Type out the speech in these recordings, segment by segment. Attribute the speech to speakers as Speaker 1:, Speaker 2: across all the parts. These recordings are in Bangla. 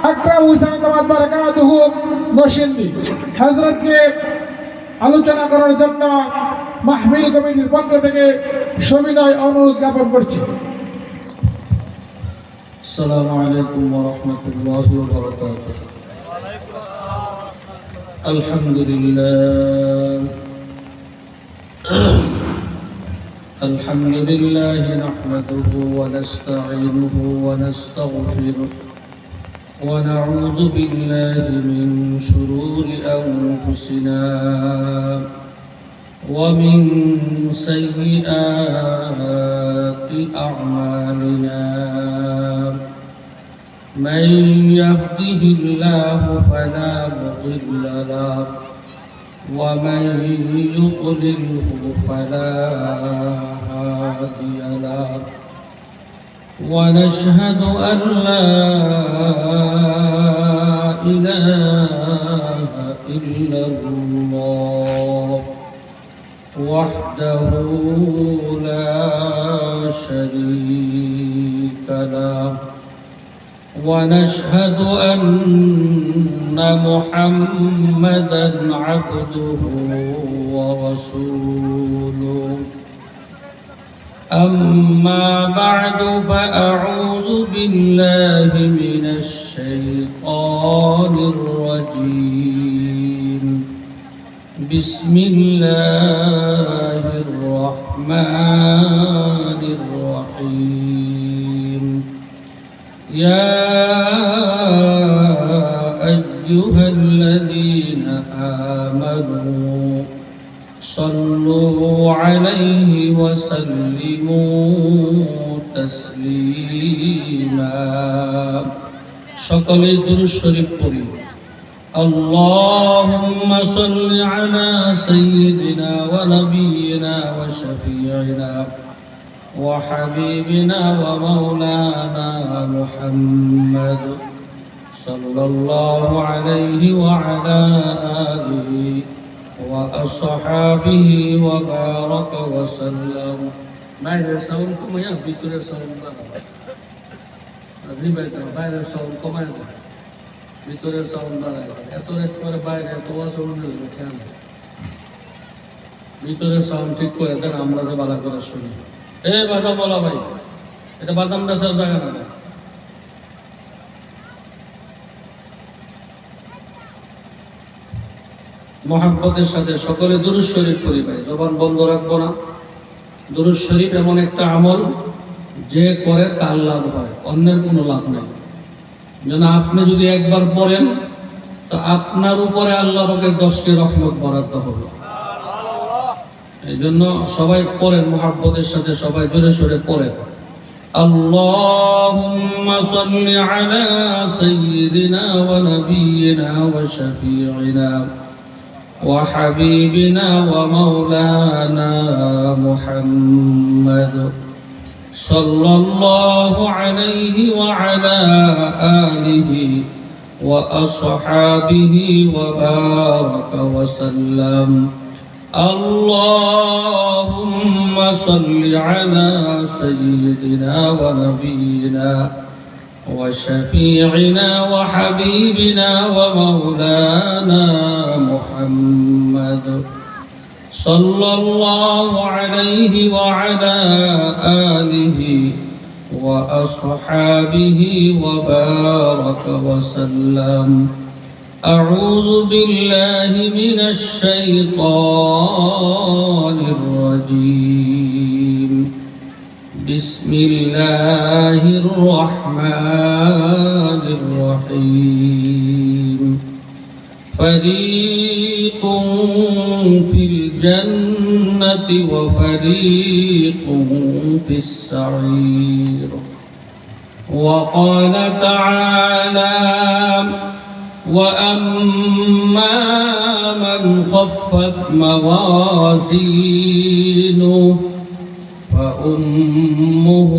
Speaker 1: আকরাম হুসাইন দামাত বারাকাতুহু নরসিংদী হযরতকে আলোচনা করার জন্য মাহফিল কমিটির পক্ষ থেকে সবিনয় অনুরোধ জ্ঞাপন করছি।
Speaker 2: আসসালামু আলাইকুম ওয়া রাহমাতুল্লাহি ওয়া বারাকাতুহু। আলহামদুলিল্লাহ নাহমাদুহু ওয়া নাস্তাঈনুহু ওয়া নাস্তাগফিরুহ ওয়া নাউযু বিল্লাহি মিন শুরুরি আনফুসিনা ওয়া মিন সাইয়্যাতি আ'মালিনা। من يهده الله فلا مضل له ومن يضلله فلا هادي له ونشهد أن لا إله إلا الله وحده لا شريك له ونشهد أن محمدًا عبده ورسوله. أما بعد فأعوذ بالله من الشيطان الرجيم. بسم الله الرحمن الرحيم. يا أيها الذين آمنوا صلوا عليه وسلموا تسليما. সকলে দুরূদ শরীফ পড়ি। اللهم صل على سيدنا ونبينا وشفيعنا وحبيبنا ومولانا محمد صلى الله عليه وعلى آله وأصحابه وبارك وسلم. বাইরের সাউন্ড কমাইয়া ভিতরের সাউন্ড বাড়াও। বাইরের সাউন্ড কমায় না, ভিতরের সাউন্ড বাড়ায়। এত রেট করে বাইরে এত সাউন্ড খেয়াল, ভিতরের সাউন্ড ঠিক করে দেন, আমরা যে বাধা করে শুনি। বাদাম বলা ভাই, এটা বাদাম গাছের জায়গা না। মুহাব্বতের সাথে সকলে দুরূদ শরীফ পড়ি ভাই, জবান বন্ধ রাখবো না। দুরূদ শরীফ এমন একটা আমল যে করে তার লাভ হয়, অন্যের কোনো লাভ নেই। যেন আপনি যদি একবার পড়েন তো আপনার উপরে আল্লাহ পাকের 10টি রহমত বরাদ্দ হবে। এই জন্য সবাই পড়েন মুহাব্বতের সাথে, সবাই জোরে সোরে পড়েন। আল্লাহুম্মা সাল্লি আলা সাইয়্যিদিনা ওয়া নাবিয়িনা ওয়া শাফিঈনা ওয়া হাবিবিনা ওয়া মাওলানা মুহাম্মদ সাল্লাল্লাহু আলাইহি ওয়া আলা আলিহি ওয়া আসহাবিহি ওয়া বারাকা ওয়া সাল্লাম। اللهم صل على سيدنا ونبينا وشفيعنا وحبيبنا ومولانا محمد صلى الله عليه وعلى آله وأصحابه وبارك وسلم. أعوذ بالله من الشيطان الرجيم. بسم الله الرحمن الرحيم. فريق في الجنة وفريق في السعير. وقال تعالى وأما من خفت موازينه فأمه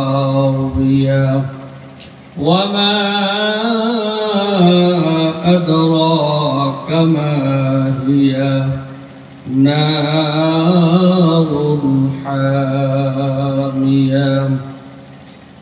Speaker 2: هاوية وما أدراك ما هي نار حامية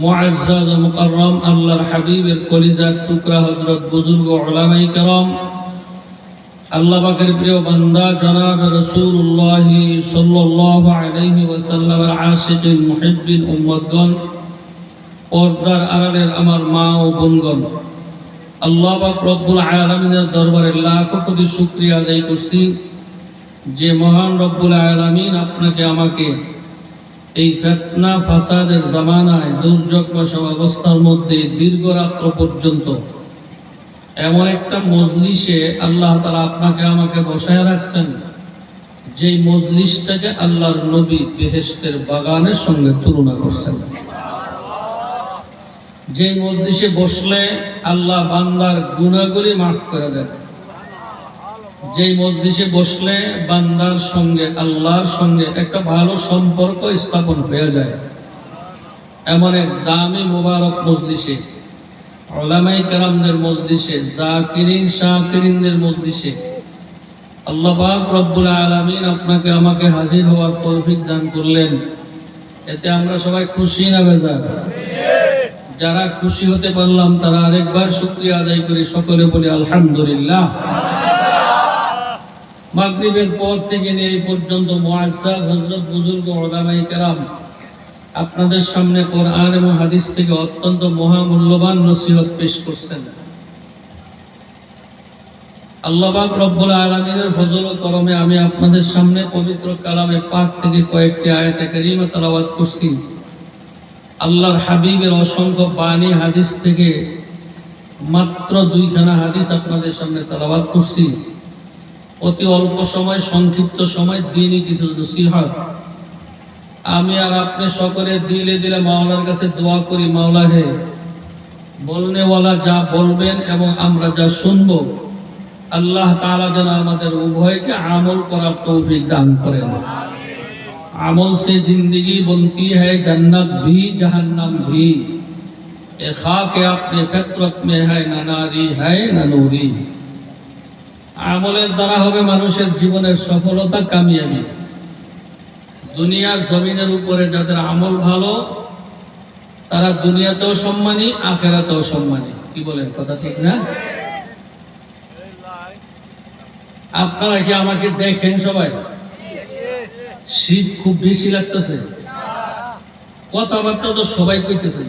Speaker 2: মুআজ্জাজ ও মুকাররম আল্লাহর হাবিবের কলিজার টুকরা হযরত বুজুর্গ উলামায়ে কেরাম, আল্লাহ পাকের প্রিয় বান্দা জনাব রাসূলুল্লাহ সাল্লাল্লাহু আলাইহি ওয়াসাল্লামের আশিকিন মুহিব্বিন উম্মতগণ, পর্দার আড়ালের আমার মা ও বোনগণ, আল্লাহ পাক রব্বুল আলামিনের দরবারে লাখ কোটি শুকরিয়া আদায় করছি যে মহান রব্বুল আলামিন আপনাকে আমাকে এই ফিতনা ফাসাদের জামানায় দুর্যোগময় অবস্থার মধ্যে দীর্ঘ রাত্র পর্যন্ত এমন একটা মজলিসে আল্লাহ তাআলা আপনাকে আমাকে বসায় রাখছেন, যেই মজলিসটাকে আল্লাহর নবী বেহেশতের বাগানের সঙ্গে তুলনা করছেন। যে মজলিসে বসলে আল্লাহ বান্দার গুনাহগুলি মাফ করে দেন, যেই মজলিসে বসলে বান্দার সঙ্গে আল্লাহর সঙ্গে একটা ভালো সম্পর্ক স্থাপন হয়ে যায়, এমন এক দামি মুবারক মজলিসে, উলামায়ে কেরামদের মজলিসে, যাকিরিন শাকিরিনদের মজলিসে আল্লাহ পাক রব্বুল আলামিন আপনাকে আমাকে হাজির হওয়ার তৌফিক দান করলেন। এতে আমরা সবাই খুশি না বেজার? যারা খুশি হতে পারলাম তারা আরেকবার শুকরিয়া আদায় করি, সকলে বলি আলহামদুলিল্লাহ। মাগরিবের পর থেকে নিয়ে এই পর্যন্ত মুআজ্জাজ হযরত বুজুর্গ উলামায়ে কেরাম আপনাদের সামনে কোরআন এবং হাদিস থেকে অত্যন্ত মহামূল্যবান নসিহত পেশ করছেন। আল্লাহ পাক রব্বুল আলামিনের ফজল ও করমে আমি আপনাদের সামনে পবিত্র কালামে পাক থেকে কয়েকটি আয়াতে কারিমা তেলাওয়াত করছি। আল্লাহর হাবিবের অসংখ্য বাণী হাদিস থেকে মাত্র দুইখানা হাদিস আপনাদের সামনে তেলাওয়াত করছি। অতি অল্প সময়, সংক্ষিপ্ত সময় দ্বীনি কিছু নসিহত। আমি আর আপনি সকলে দিলে দিলে মাওলার কাছে দোয়া করি, মাওলা হে, বলনেওয়ালা যা বলবেন এবং আমরা যা শুনবো আল্লাহ তাআলা যেন আমাদের উভয়কে আমল করার তৌফিক দান করেন। আমল से जिंदगी बनती है, जन्नत भी जहन्नम भी, ए खाक अपने फितरत में है, ना नारी है ना नूरी। আমলের দ্বারা হবে মানুষের জীবনের সফলতা, কামিয়াবি। দুনিয়ার জমিনের উপরে যাদের আমল ভালো তারা দুনিয়াতেও সম্মানী, আখিরাতেও সম্মানী। কি বলেন, কথা ঠিক না? আপনারা কি আমাকে দেখেন সবাই? শীত খুব বেশি লাগতেছে, কথাবার্তা তো সবাই কইতেছেন,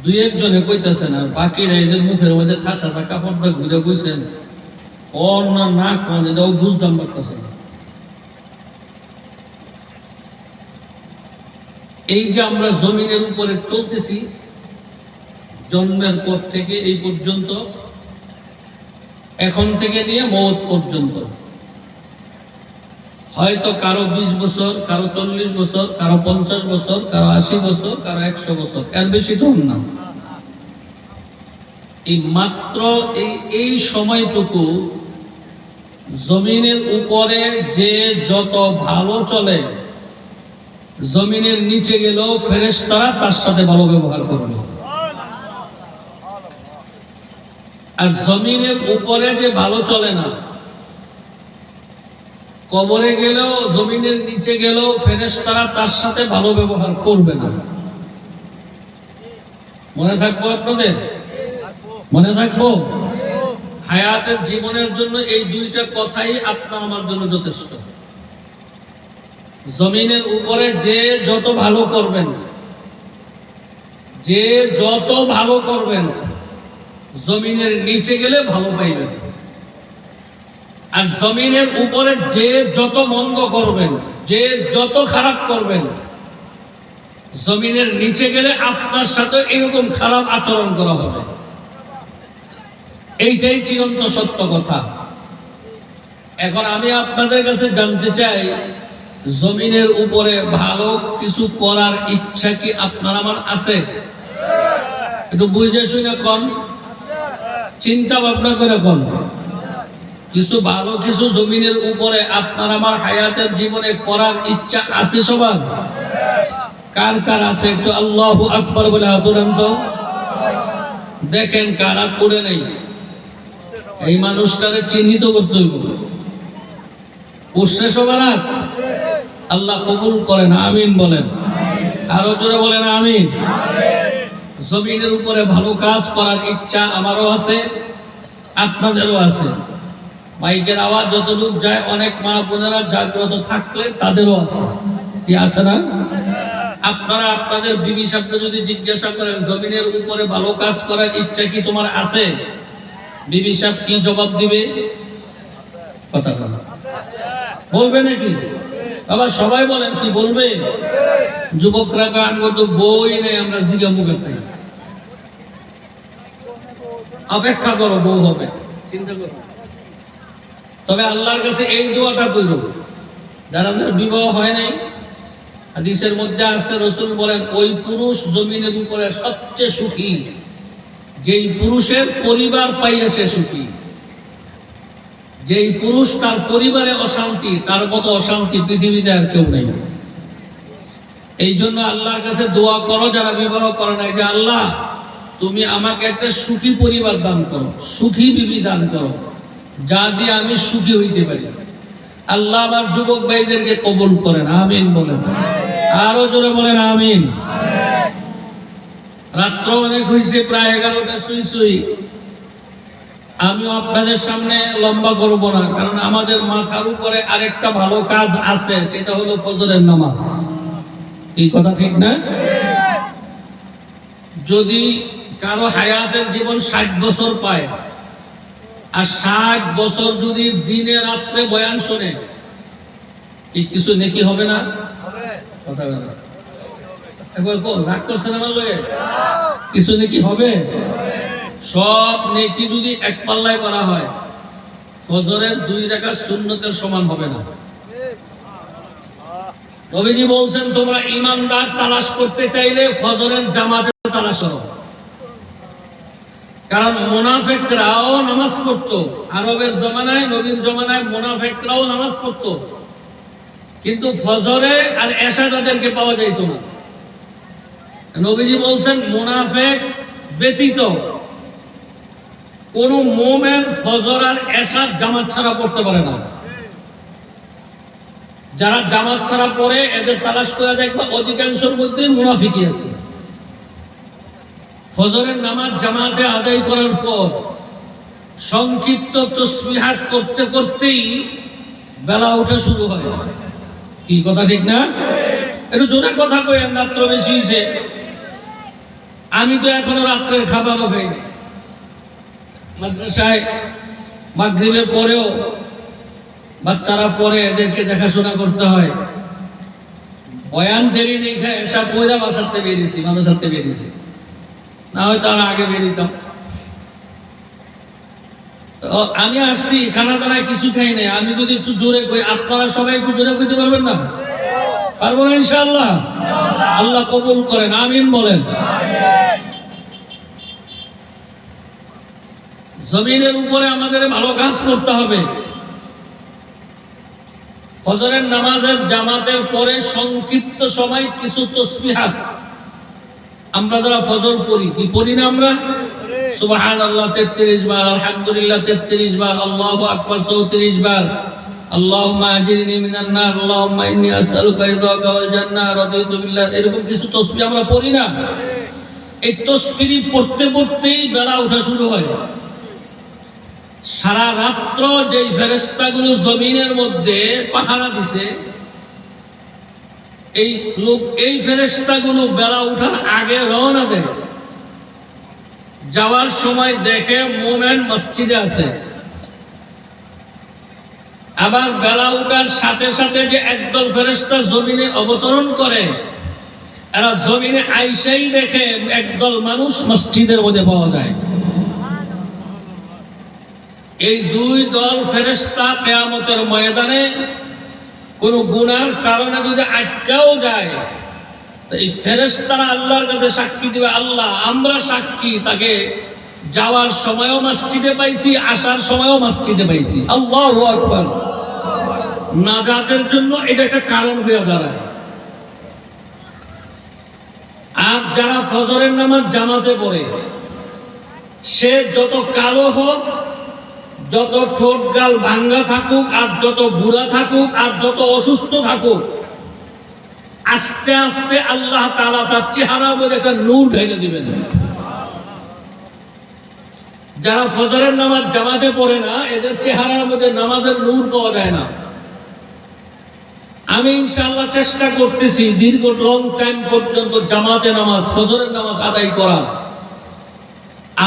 Speaker 2: দুই একজনে কইতেছেন, আর বাকিরা এদের মুখের মধ্যে ঠাসাটা কাপড়টা ঘুরে বইছেন, ওর না নাক মানে এটাও বুঝতাম পারতেছে না। এই যে আমরা জমিনের উপরে চলতেছি জন্মের পর থেকে এই পর্যন্ত, এখন থেকে নিয়ে মওত পর্যন্ত, হয়তো কারো 20 বছর, কারো 40 বছর, কারো 50 বছর, কারো 80 বছর, কারো 100 বছর, এর বেশি তো না। এই মাত্র এই সময়টুকু জমিনের উপরে যে যত ভালো চলে, জমিনের নিচে গেলেও ফেরেশতারা তার সাথে ভালো ব্যবহার করবে। আর জমিনের উপরে যে ভালো চলে না, কবরে গেলেও জমিনের নিচে গেলেও ফেরেশতারা তার সাথে ভালো ব্যবহার করবে না। মনে থাকবো আপনাদের? মনে থাকবো? হায়াতের জীবনের জন্য এই দুইটা কথাই আপনার আমার জন্য যথেষ্ট। জমিনের উপরে যে যত ভালো করবেন, যে যত ভালো করবেন, জমিনের নিচে গেলে ভালো পাইবেন। আর জমিনের উপরে যে যত মন্দ করবেন, যে যত খারাপ করবেন, জমিনের নিচে গেলে আপনার সাথে এরকম খারাপ আচরণ করা হবে। এইটাই চিরন্ত সত্য কথা। এখন আমি আপনাদের কাছে জানতে চাই, জমিনের উপরে ভালো কিছু করার ইচ্ছা কি আপনার আমার আছে? একটু বুঝে শুনে কোন, চিন্তা ভাবনা করে কোন, কিছু ভালো কিছু জমিনের উপরে আপনার আমার হায়াতের জীবনে করার ইচ্ছা আছে সবার? কার কার আছে একটু আল্লাহু আকবার বলে হাত উঠান তো। দেখেন কারা করে নেই, এই মানুষটাকে চিহ্নিত করতে হইব। উঠছে সবার হাত? আল্লাহ কবুল করেন, আমিন বলেন। আরো জোরে বলেন আমিন। জমিনের উপরে ভালো কাজ করার ইচ্ছা আমারও আছে, আপনাদেরও আছে। মাইকের আওয়াজ যতটুক যায় অনেক মা বোনেরা জাগ্রত থাকলে তাদেরও আছে, কি আছে না? আপনারা আপনাদের বিবি সাথে যদি জিজ্ঞাসা করেন জমিনের উপরে ভালো কাজ করার ইচ্ছা কি তোমার আছে, বিবি সাহেব কি জবাব দিবে? কথা বলবে নাকি? আবার সবাই বলেন কি বলবে? যুবকরা গান করতো বই নেই, আমরা জিগা মুখে পাই, অপেক্ষা করো বউ হবে, চিন্তা করো। তবে আল্লাহর কাছে এই দোয়াটা করব, যারা বিবাহ হয় নাই, হাদিসের মধ্যে আছে রাসূল বলেন ওই পুরুষ জমিনের উপরে সবচেয়ে সুখী যেই পুরুষের পরিবার পাইয়া সে সুখী। যেই পুরুষ তার পরিবারে অশান্তি, তার মতো অশান্তি পৃথিবীতে আর কেউ নেই। এই জন্য আল্লাহর কাছে দোয়া করো যারা বিবাহ করে নাই, যে আল্লাহ তুমি আমাকে একটা সুখী পরিবার দান করো, সুখী বিবি দান করো, যা দিয়ে আমি সুখী হইতে পারি। আল্লাহ আমার যুবক ভাইদেরকে কবুল করেন, আমিন বলেন। আরো জোরে বলেন আমিন। রাত্র অনেক হয়েছে, প্রায় 11টা সুই সুই। আমিও আপনাদের সামনে লম্বা করব না, কারণ আমাদের মাথার উপরে আরেকটা ভালো কাজ আছে, সেটা হলো ফজরের নামাজ। এই কথা ঠিক না? যদি কারো হায়াতের জীবন 60 বছর পায়, আর 60 বছর যদি দিনে রাত্রে বয়ান শোনে, কি কিছু নেকি হবে না? কথা বলে একবার রাগ করছেন আমার লগে? কিছু নেকি হবে? সব নেকি যদি এক পাল্লায় করা হয়, ফজরের 2 রাকাত সুন্নতের সমান হবে না। নবীজি বলছেন তোমরা ঈমানদার তালাশ করতে চাইলে ফজরের জামাতে তালাশ করো। কারণ মুনাফিকরাও নামাজ পড়তো, আরবের জমানায়, নবীর জমানায় মুনাফিকরাও নামাজ পড়তো, কিন্তু ফজরে আর এশা তাদেরকে পাওয়া যাইত না। নবীজি বলছেন মুনাফিক ব্যতীত কোন মুমিন ফজর আর এশার জামাত ছাড়া পড়তে পারে না। যারা জামাত ছাড়া পড়ে এদের তালাশ করে দেখবা অধিকাংশের মধ্যে মুনাফিকই আছে। ফজরের নামাজ জামাতে আদায় করার পর সংক্ষিপ্ত তাসবিহাত করতে করতেই বেলা ওঠা শুরু হয়। কি কথা ঠিক না? একটু জোরে কথা কইেন, রাত্র বেশি হয়েছে। আমি তো এখনো রাত্রের খাবারও খাইনি। মাদ্রাসায় মাগরিবের পরেও বাচ্চারা পরে, এদেরকে দেখাশোনা করতে হয়। বয়ান দেরি নেই খায়, এসব পয়লা বাসাতে বেরিয়েছি, মাদ্রাসাতে বেরিয়েছি, না হয় তার আগে বেরিতাম। আমি আসছি খানা দানায় কিছু খাই নাই। আমি যদি একটু জোরে কই, আপনারা সবাই একটু জোরে কইতে পারবেন না? পারবো না ইনশাআল্লাহ? আল্লাহ কবুল করেন, আমিন বলেন। জমিনের উপরে আমাদের ভালো কাজ করতে হবে। ফজরের নামাজের জামাতের পরে সংক্ষিপ্ত সময় কিছু তাসবিহাত আমরা যারা ফজর পড়ি, কি পড়ি না আমরা? সুবহানাল্লাহ 33 বার, আলহামদুলিল্লাহ 33 বার, আল্লাহু আকবার 34 বার, আল্লাহুম্মা আজিরনি মিনান নার, আল্লাহুম্মা ইন্নী আসআলুকা রিদাকা ওয়াল জান্নাহ, রাদিতু বিল্লাহ। এরকম কিছু তাসবিহ আমরা পড়ি না? এই তাসবিহ পড়তে পড়তেই বেলা ওঠা শুরু হয়। সারা রাত্র যেই ফেরেশতাগুলো জমিনের মধ্যে পাহারা দিছে, এই ফেরেশতাগুলো বেলা ওঠার আগে রওনা দেয়। যাওয়ার সময় দেখে মুমিন মসজিদে আছে। আবার বেলা ওঠার সাথে সাথে যে একদল ফেরেশতা জমিনে অবতরণ করে, এরা জমিনে আইসাই দেখে একদল মানুষ মসজিদের মধ্যে পাওয়া যায়। এই 2 দল ফেরেশতা কিয়ামতের ময়দানে কোন গুনার কারণে যদি আটকাও যায়, এই ফেরেশতারা আল্লাহর কাছে সাক্ষী দিবে, আল্লাহ আমরা সাক্ষী, তাকে যাওয়ার সময়ও মসজিদে পাইছি, আসার সময়ও মসজিদে পাইছি। আল্লাহু আকবার। নাজাতের জন্য এটা একটা কারণ হয়ে দাঁড়ায়। আর যারা ফজরের নামাজ জামাতে পড়ে, সে যত কালো হোক, যত ঠোঁট গাল ভাঙ্গা থাকুক, আর যত বুড়া থাকুক, আর যত অসুস্থ থাকুক, আস্তে আস্তে আল্লাহ তাআলা তার চেহারার মধ্যে একটা নূর ঢেলে দিবেন। যারা ফজরের নামাজ জামাতে পড়ে না, এদের চেহারার মধ্যে নামাজের নূর পাওয়া যায় না। আমি ইনশাআল্লাহ চেষ্টা করতেছি দীর্ঘ লং টাইম পর্যন্ত জামাতে নামাজ, ফজরের নামাজ আদায় করা।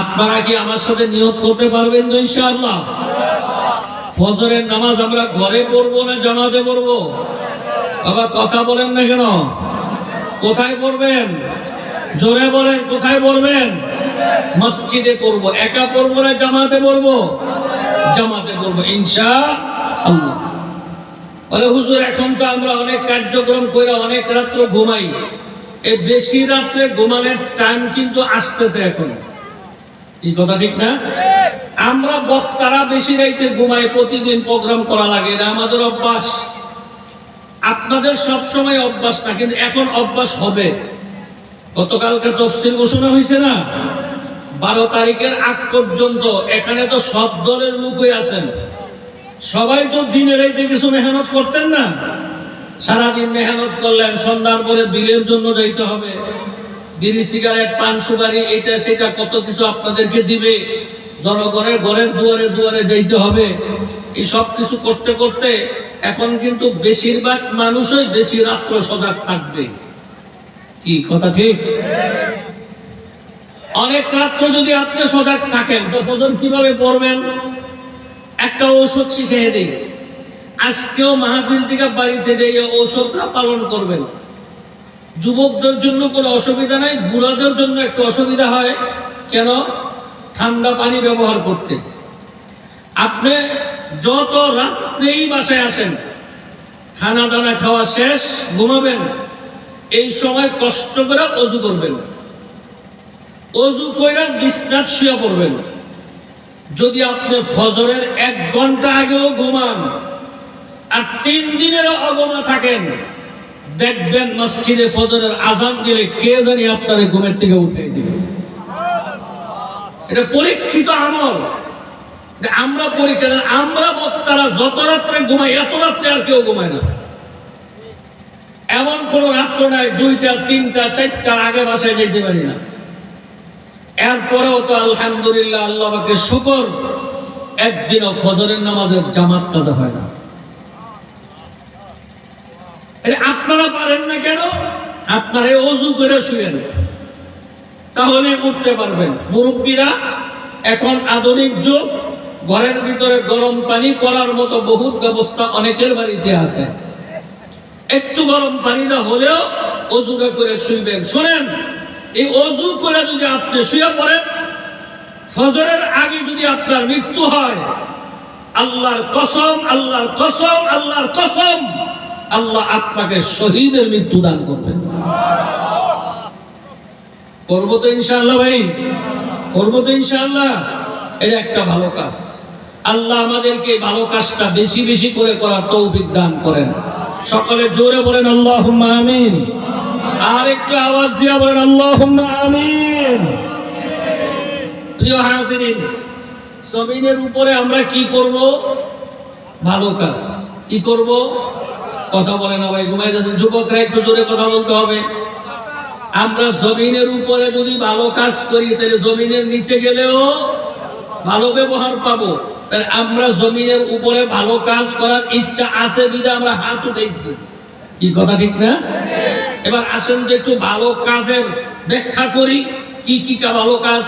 Speaker 2: আপনারা কি আমার সাথে নিয়ত করতে পারবেন তো ইনশাআল্লাহ? ফজরের নামাজ আমরা ঘরে পড়বো না জামাতে পড়বো? বাবা কথা বলেন না কেন? কোথায় পড়বেন? জোরে বলেন, কোথায় পড়বেন? মসজিদে পড়বো। একা পড়বো না জামাতে পড়বো? জামাতে পড়বো ইনশাআল্লাহ। বলে হুজুর এখন তো আমরা অনেক কার্যক্রম করে অনেক রাত্র ঘুমাই, এই বেশি রাত্রে ঘুমানোর টাইম কিন্তু আসতেছে এখন। এই কথা ঠিক না? আমরা বক্তারা বেশি রাইতে ঘুমাই, প্রতিদিন প্রোগ্রাম করা লাগে না, আমাদের অভ্যাস। আপনাদের সব সময় অভ্যাস না, কিন্তু এখন অভ্যাস হবে। গতকালকে তফসিল ঘোষণা হয়েছে না, 12 তারিখের আগ পর্যন্ত এখানে তো সব দলের লোকই আছেন। সবাই তো দিনের রাইতে কিছু মেহনত করতেন না, সারাদিন মেহনত করলেন, সন্ধ্যার পরে বিলের জন্য যাইতে হবে, বিড়ি সিগারেট পান সুপারি এটা সেটা কত কিছু আপনাদেরকে দিবে, জনগণের ঘরের দুয়ারে দুয়ারে যাইতে হবে। এই সব কিছু করতে করতে এখন কিন্তু বেশিরভাগ মানুষই বেশি রাত্র সজাগ থাকবে। কি কথা ঠিক? অনেক রাত্র যদি আপনি সজাগ থাকেন তো ফজর কিভাবে পড়বেন? একটা ঔষধ শিখিয়ে দিই। আজকেও মাহফিল থেকে বাড়িতে যেয়ে ঔষধটা পালন করবেন। যুবকদের জন্য কোনো অসুবিধা নাই, বুড়াদের জন্য একটু অসুবিধা হয়। কেন? ঠান্ডা পানি ব্যবহার করতে। আপনি যত রাত্রেই বাসায় আসেন, খানা দানা খাওয়া শেষ, ঘুমাবেন, এই সময় কষ্ট করে অজু করবেন। অজু করে বিছনায় শুয়ে পড়বেন। যদি আপনি ফজরের 1 ঘন্টা আগেও ঘুমান আর 3 দিনেরও অগমা থাকেন, দেখবেন মসজিদে ফজরের আযান দিলে কে জানি আপনার ঘুমের থেকে উঠে দিবে। এটা পরীক্ষিত আমল। আমরা পরীক্ষা, আমরা বক্তারা যত রাত্রে ঘুমাই এত রাত্রে আর কেউ ঘুমায় না। এমন কোন রাত্র নাই 2টা 3টা 4টার আগে বাসায় যেতে পারি না। এরপরেও তো আলহামদুলিল্লাহ, আল্লাহ পাকে শুকর, একদিনও ফজরের নামাজের জামাত কাজা হয় না। আপনারা পারেন না কেন? আপনারা ওযু করে শুয়েন, তাহলে উঠতে পারবেন। মুরব্বীরা, এখন আধুনিক যুগ, ঘরের ভিতরে গরম পানি করার মতো বহুত ব্যবস্থা অনেকের বাড়িতে আছে। একটু গরম পানি না হলেও ওযুটা করে শুইবেন। শুনেন, এই ওযু করে যদি আপনি শুয়ে পড়েন, ফজরের আগে যদি আপনার মৃত্যু হয়, আল্লাহর কসম, আল্লাহর কসম, আল্লাহর কসম, আল্লাহ আপনাকে শহীদের মৃত্যু দান করবেন। করবো তো ইনশাআল্লাহ ভাই, করবো তো ইনশাআল্লাহ। এটা একটা ভালো কাজ। আল্লাহ আমাদেরকে ভালো কাজটা বেশি বেশি করে করার তৌফিক দান করেন। সকলে জোরে বলেন আল্লাহুম্মা আমিন। আর একটু আওয়াজ দিয়ে বলেন আল্লাহুম্মা আমিন। প্রিয় হাজিরিন, জমিনের উপরে আমরা কি করব? ভালো কাজ। কি করব? কথা বলে না ভাই, ঘুমাই যাচ্ছেন। যুবকরা একটু জোরে কথা বলতে হবে। আমরা জমিনের উপরে যদি ভালো কাজ করি, তাহলে জমিনের নিচে গেলেও ভালো ব্যবহার পাবো। তাহলে আমরা জমিনের উপরে ভালো কাজ করার ইচ্ছা আছে বিধায় আমরা হাত উঠাইছি। কি কথা ঠিক না? এবার আসেন যে একটু ভালো কাজের ব্যাখ্যা করি। কি কি ভালো কাজ?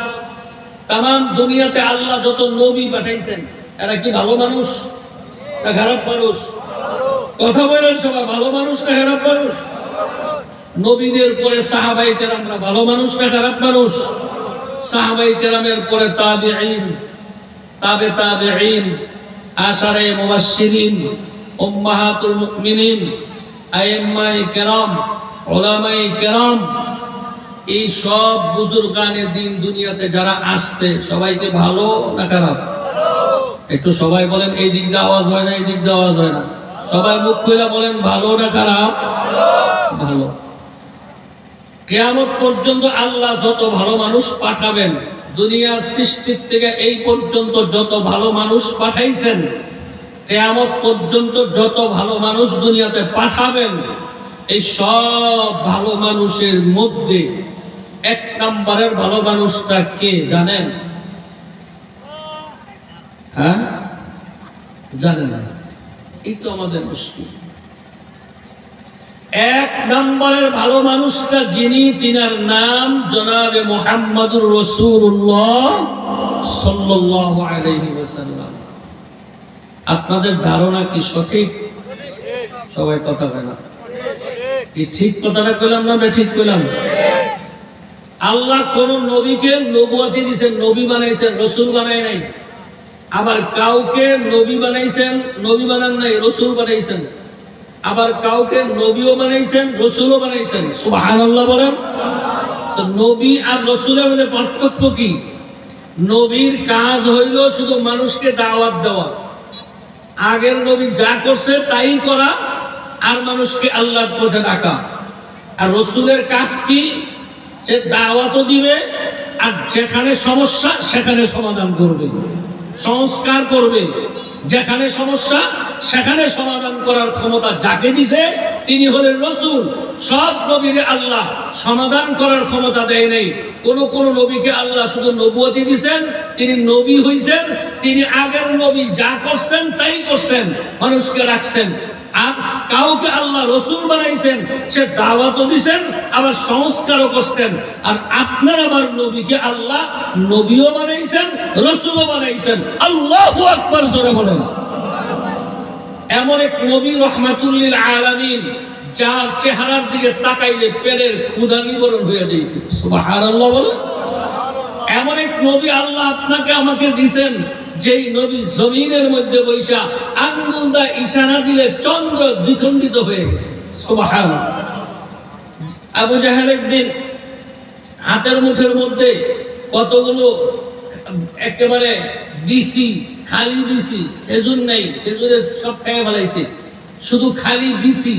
Speaker 2: তামাম দুনিয়াতে আল্লাহ যত নবী পাঠাইছেন, এরা কি ভালো মানুষ না খারাপ মানুষ? কথা বলেন সবাই, ভালো মানুষ না খারাপ মানুষ? নবীদের পরে সাহাবায়ে কেরামরা ভালো মানুষ না খারাপ মানুষ? সাহাবায়ে কেরামের পরে তাবিঈন, তাবে তাবিঈন, আশারে মুবাশশিরিন, উম্মাহাতুল মুমিনিন, আইম্মায়ে কেরাম, উলামায়ে কেরাম, এই সব বুজুর্গানে দিন দুনিয়াতে যারা আসছে, সবাইকে ভালো না খারাপ? একটু সবাই বলেন, এই দিক দিয়ে আওয়াজ হয় না, এই দিক দিয়ে আওয়াজ হয় না। সবাই মুখ খুলে বলেন, ভালো না খারাপ? ভালো। কিয়ামত পর্যন্ত আল্লাহ যত ভালো মানুষ পাঠাবেন, দুনিয়ার সৃষ্টির থেকে এই পর্যন্ত যত ভালো মানুষ পাঠাইছেন, কিয়ামত পর্যন্ত যত ভালো মানুষ দুনিয়াতে পাঠাবেন, এই সব ভালো মানুষের মধ্যে 1 নম্বরের ভালো মানুষটা কে জানেন? হ্যাঁ, জানেন না? এই তো আমাদের মুশকিল। 1 নম্বরের ভালো মানুষটা যিনি, তিনার নাম জনাবে মুহাম্মদুর রাসূলুল্লাহ সাল্লাল্লাহু আলাইহি ওয়াসাল্লাম। আপনাদের ধারণা কি সঠিক? সবাই কথা বলে না, কি ঠিক কথাটা কইলাম না ঠিক কইলাম? আল্লাহ কোন নবীকে নবুয়তি দিয়েছেন, নবী বানাইছেন, রাসূল বানায় নাই। আবার কাউকে নবী বানাইছেন, নবী বানান নাই, রাসূল বানাইছেন। আবার কাউকে নবীও বানাইছেন, রাসূলও বানাইছেন। সুবহানাল্লাহ বলেন। তো নবী আর রাসূলের মধ্যে পার্থক্য কি? নবীর কাজ হইল শুধু মানুষকে দাওয়াত দেওয়া, আগের নবী যা করছে তাই করা, আর মানুষকে আল্লাহর পথে ডাকা। আর রাসূলের কাজ কি? সে দাওয়াতও দিবে, আর যেখানে সমস্যা সেখানে সমাধান করবে, সংস্কার করবে। যেখানে সমস্যা সেখানে সমাধান করার ক্ষমতা যাকে দিছে তিনি হলেন রাসূল। সব নবীকে আল্লাহ সমাধান করার ক্ষমতা দেয় নাই। কোন কোন নবীকে আল্লাহ শুধু নবুয়তি দিয়েছেন, তিনি নবী হইছেন, তিনি আগের নবী যা করছেন তাই করছেন, মানুষকে রাখছেন। আর কাউকে আল্লাহ রাসূল বানাইছেন, সে দাওয়াতও দিয়েছেন আবার সংস্কারও করছেন। আর আপনার আমার নবীকে আল্লাহ নবীও বানাইছেন, রাসূলও বানাইছেন। আল্লাহু আকবার জোরে বলেন। এমন এক নবী রাহমাতুল লিল আলামিন, যার চেহারার দিকে তাকাইলে পেটের ক্ষুধা নিবারণ হয়ে যায়। সুবহানাল্লাহ বলেন। এমন এক নবী আল্লাহ আপনাকে আমাকে দিবেন, যেই নবী জমিনের মধ্যে বৈশা আঙ্গুল দা ইশারা দিলে চন্দ্র দ্বিখণ্ডিত হয়ে গেছে। সুবহানাল্লাহ। আবু জাহেল একদিন হাতের মুঠের মধ্যে কতগুলো একেবারে বিসি, খালি বিসি, খেজুর নাই, খেজুরের সব খেয়ে ফেলাইছে, শুধু খালি বিসি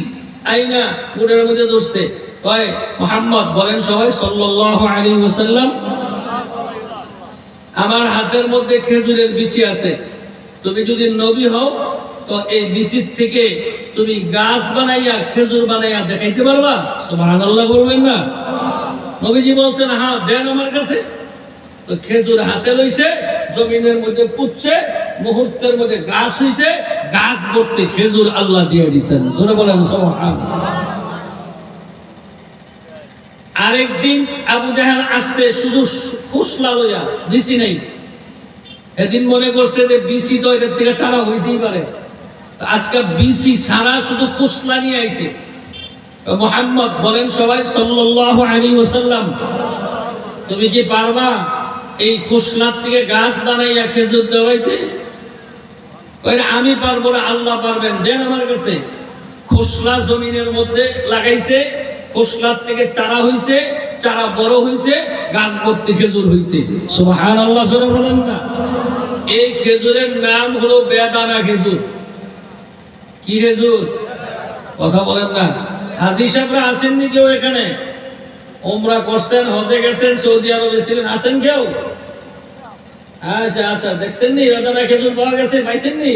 Speaker 2: আইনা মুঠের মধ্যে ধরছে। কয়, মুহাম্মদ বলেন সবাই সাল্লাল্লাহু আলাইহি ওয়াসাল্লাম, আমার হাতের মধ্যে খেজুরের বিচি আছে, তুমি যদি নবী হও তো এই বিচির থেকে তুমি গাছ বানাইয়া খেজুর বানাইয়া দেখাইতে পারবা? সুবহানাল্লাহ বলবেন না? নবীজি বলছেন, হ্যাঁ দেন আমার কাছে। তো খেজুর হাতে লইছে, জমিনের মধ্যে পুঁতছে, মুহূর্তের মধ্যে গাছ হইছে, গাছ ভর্তি খেজুর আল্লাহ দিয়ে দিয়েছেন। জোরে বলেন সুবহানাল্লাহ। আরেকদিন আবু জাহেল আসছে শুধু খুশলা লইয়া, বিসি নেই। এদিন মনে করছে যে বিসি তো এটার থেকে ছাড়া হইতেই পারে, আজকে বিসি ছাড়া শুধু খুশলা নিয়ে আইছে। মুহাম্মদ বলেন সবাই সাল্লাল্লাহু আলাইহি ওয়াসাল্লাম, তুমি কি পারবা এই খুশলার থেকে গাছ বানাইয়া খেজুর দেওয়াইতে? আমি পারবো না, আল্লাহ পারবেন, দেন আমার কাছে। খুশলা জমিনের মধ্যে লাগাইছে, খুশলার থেকে চারা হইছে, চারা বড় হইছে, গাছ ভর্তি খেজুর হইছে। সুবহানাল্লাহ জোরে বলেন না? এই খেজুরের নাম হলো বেদানা খেজুর। কি খেজুর? কথা বলেন না? হাজী সাহেবরা আসেননি কেউ এখানে? ওমরা করছেন, হজে গেছেন, সৌদি আরবে ছিলেন, আসেন কেউ? আচ্ছা আচ্ছা, দেখছেন নি বেদানা খেজুর পাওয়া গেছে? পাইছেন নি?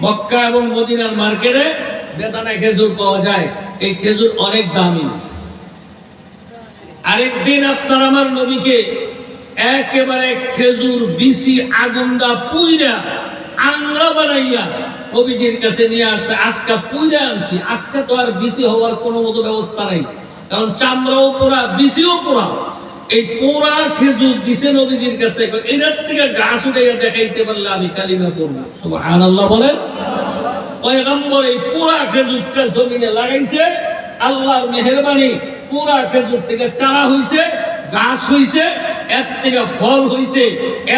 Speaker 2: মক্কা এবং মদিনার মার্কেটে বেদানা খেজুর পাওয়া যায়। এই খেজুর অনেক দামি। আরেকদিন আপনার আমার নবীকে একেবারে খেজুর বিসি আগুন্দা পুইরা আংরা বানাইয়া নবীজির কাছে নিয়ে আসছে। আজকে পুইরা আনছি, আজকে তো আর বিসি হওয়ার কোনো মতো ব্যবস্থা নাই, কারণ চামড়াও পোড়া, বিসিও পোড়া। এই পোড়া খেজুর দিছে নবীজির কাছে, এটার থেকে গাছ উঠাইয়া দেখাইতে পারলে আমি কালিমা পড়ব। সুবহানাল্লাহ বলেন। পয়গম্বর এই পোড়া খেজুরটা জমিনে লাগাইছে, আল্লাহর মেহেরবানি, পোড়া খেজুর থেকে চারা হইছে, গাছ হইছে, এর থেকে ফল হইছে।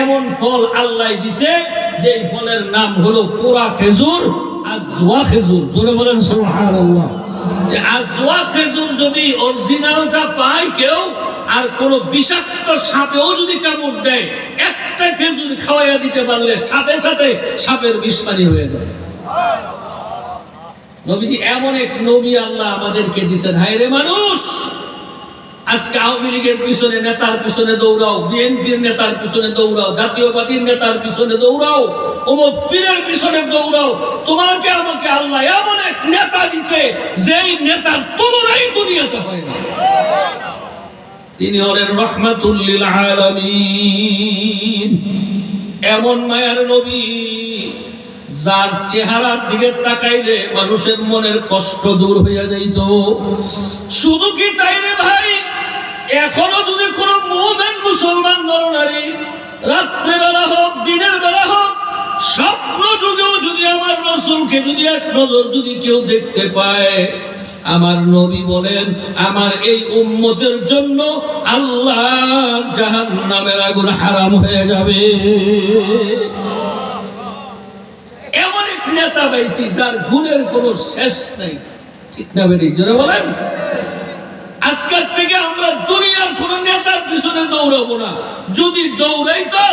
Speaker 2: এমন ফল আল্লাহ দিছে যে ফলের নাম হলো পোড়া খেজুর, আজওয়া খেজুর। জোরে বলেন সুবহানাল্লাহ। যে আজওয়া খেজুর যদি অরিজিনালটা পায় কেউ, আর কোন বিষাক্ত সাপেও যদি কামড় দেয়, একটা খেজুর খাওয়াইয়া দিতে পারলে সাথে সাথে সাপের বিষপানি হয়ে যায়। নবীজি এমন এক নবী আল্লাহ আমাদেরকে দিয়েছেন। হায় রে মানুষ, আজকে আওয়ামী লীগের পিছনে নেতার পিছনে দৌড়াও, বিএনপির নেতার পিছনে দৌড়াও, জাতীয়বাদীর নেতার পিছনে দৌড়াও, অমুক পীরের পিছনে দৌড়াও। তোমাকে আমাকে আল্লাহ এমন এক নেতা দিছে যেই নেতার তুলনাই দুনিয়াতে হয় না। তিনি হলেন রাহমাতুল লিল আলামিন, এমন মায়ার নবী যার চেহারার দিকে তাকাইলে মানুষের মনের কষ্ট দূর হয়ে যাইত। শুধু কি তাই রে ভাই, এখনো যদি কোন মুমিন মুসলমান নরনারী রাত্রে বেলা হোক দিনের বেলা হোক স্বপ্ন যুগেও যদি আমার রাসূলকে যদি এক নজর যদি কেউ দেখতে পায়, আমার নবী বলেন আমার এই উম্মতের জন্য আল্লাহ জাহান্নামের আগুন হারাম হয়ে যাবে। এমন এক নেতা পাইছি যার গুণের কোনো শেষ নাই, ঠিক না বেরিক জোরে বলেন। আজকের থেকে আমরা দুনিয়ার কোন নেতার পিছনে দৌড়াবো না, যদি দৌড়াই তো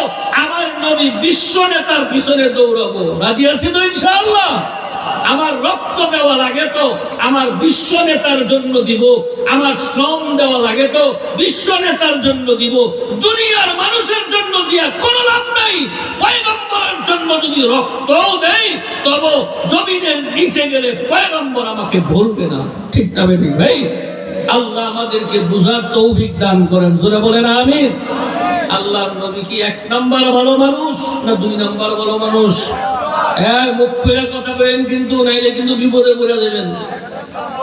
Speaker 2: আমার নবী বিশ্ব নেতার পিছনে দৌড়াবো। রাজি আছি তো ইনশাআল্লাহ? আমার রক্ত দেওয়া লাগে তো আমার বিশ্ব নেতার জন্য দিব, আমার শ্রম দেওয়া লাগে তো বিশ্ব নেতার জন্য দিব। দুনিয়ার মানুষের জন্য দিয়া কোনো লাভ নাই। পয়গম্বরের জন্য যদি রক্তও দেই তবে জমিনের নিচে গেলে পয়গম্বর আমাকে ভুলবে না, ঠিক না বেরিক ভাই? আল্লাহ আমাদেরকে বুঝার তৌফিক দান করেন, জোরে বলেন আমিন। আল্লাহর নবী কি এক নাম্বার ভালো মানুষ না দুই নাম্বার ভালো মানুষ? হ্যাঁ, মুখ খুলে কথা বলেন, কিন্তু নাইলে কিন্তু বিপদে পড়ে যাবেন।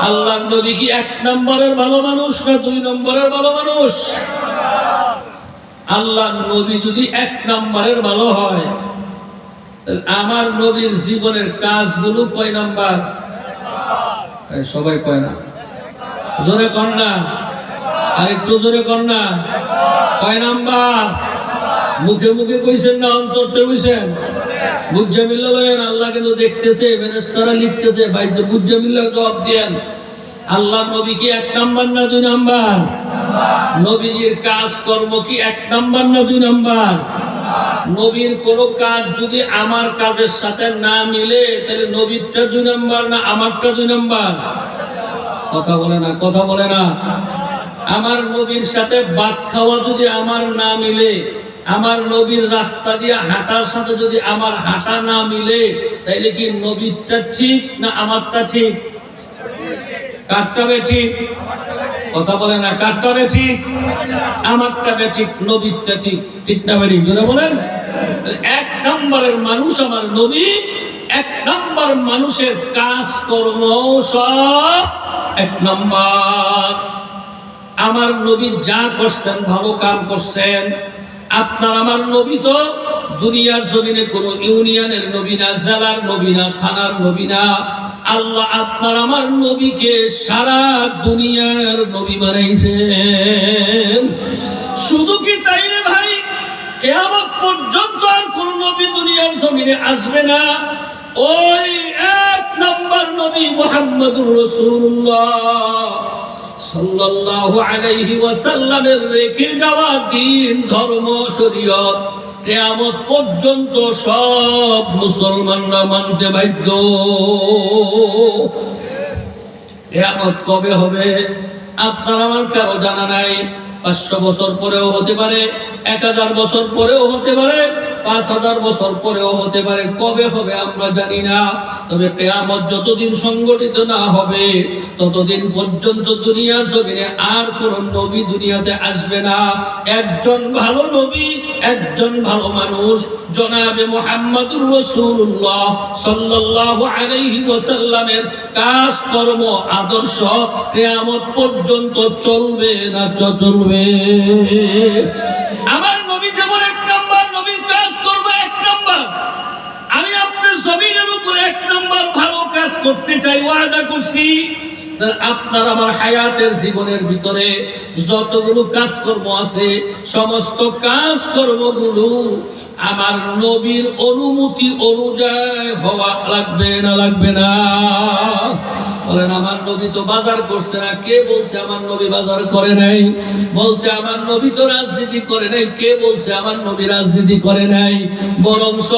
Speaker 2: আল্লাহর নবী কি এক নম্বরের ভালো মানুষ না দুই নম্বরের ভালো মানুষ? আল্লাহর নবী যদি এক নম্বরের ভালো হয়, আমার নবীর জীবনের কাজগুলো কয় নাম্বার? সবাই কয় না, জোরে কর না, আর একটু জোরে কর না। কয় নাম্বার? মুখে মুখে কইছেন না অন্তরতে কইছেন? বুঝামিল্লা বলেন। আল্লাহ কিন্তু দেখতেছে, ফেরেশতারা লিখতেছে, ভাই বুঝামিল্লা জবাব দেন। আল্লাহ নবী কি এক নাম্বার না দুই নাম্বার? নবীজির কাজ কর্ম কি এক নাম্বার না দুই নাম্বার? নবীর কোন কাজ যদি আমার কাজের সাথে না মিলে তাহলে নবীরটা দুই নাম্বার না আমারটা দুই নাম্বার? কথা বলে না, কথা বলে না। আমার নবীর সাথে ভাত খাওয়া যদি আমার না মিলে, আমার নবীর রাস্তা দিয়ে হাঁটার সাথে যদি আমার হাঁটা না মিলে, তাইলে কি নবীরটা ঠিক না আমারটা ঠিক? কারটা ঠিক? কথা বলে না, কারটা ঠিক? আমারটা ঠিক, নবীরটা ঠিক, ঠিক না বেরি জোরে বলেন। এক নম্বরের মানুষ আমার নবী, এক নম্বর মানুষের কাজ কর্ম সব এক নম্বর। আমার নবী যা করছেন ভালো কাম করছেন। আপনার আমার নবী তো দুনিয়ার জমিনে কোন ইউনিয়নের নবী না, জেলার নবী না, থানার নবী না। আল্লাহ আপনার আমার নবীকে সারা দুনিয়ার নবী বানাইছেন। শুধু কি তাই রে ভাই, কিয়ামত পর্যন্ত আর কোন নবী দুনিয়ার জমিনে আসবে না। ওই এক নম্বর নবী মুহাম্মদুর রাসূলুল্লাহ সাল্লাল্লাহু আলাইহি ওয়াসাল্লামের রেখে যাওয়া দ্বীন ধর্ম শরীয়ত কিয়ামত পর্যন্ত সব মুসলমানরা মানতে বাধ্য। কিয়ামত কবে হবে আপনার আমার কারো জানা নাই। 500 বছর পরেও হতে পারে, 1000 বছর পরেও হতে পারে, 5000 বছর পরেও হতে পারে। কবে হবে আমরা জানি না। তবে কিয়ামত যতদিন সংগঠিত না হবে ততদিন পর্যন্ত দুনিয়ার জমিনে আর কোন নবী দুনিয়াতে আসবে না। একজন ভালো নবী, একজন ভালো মানুষ জনাবে মুহাম্মদুর রাসূলুল্লাহ সাল্লাল্লাহু আলাইহি ওয়াসাল্লামের কাজ কর্ম আদর্শ কিয়ামত পর্যন্ত চলবে না চলবে। আমার নবী যেমন এক নম্বর, নবীর কাজ করবে এক নম্বর। আমি আপনার জমিনের উপরে এক নম্বর ভালো কাজ করতে চাই, ওয়াদা করছি। আপনার আমার হায়াতের জীবনের ভিতরে যতগুলো কাজকর্ম আছে সমস্ত কাজকর্মগুলো আমার নবীর অনুমতি অনুযায়ী হওয়া লাগবে না, লাগবে না? বলেন আমার নবী তো বাজার করছে না। কে বলছে আমার নবী বাজার করে নাই? বলছে আমার নবী তো রাজনীতি করে নাই। কে বলছে আমার নবী রাজনীতি করে নাই? বরঞ্চ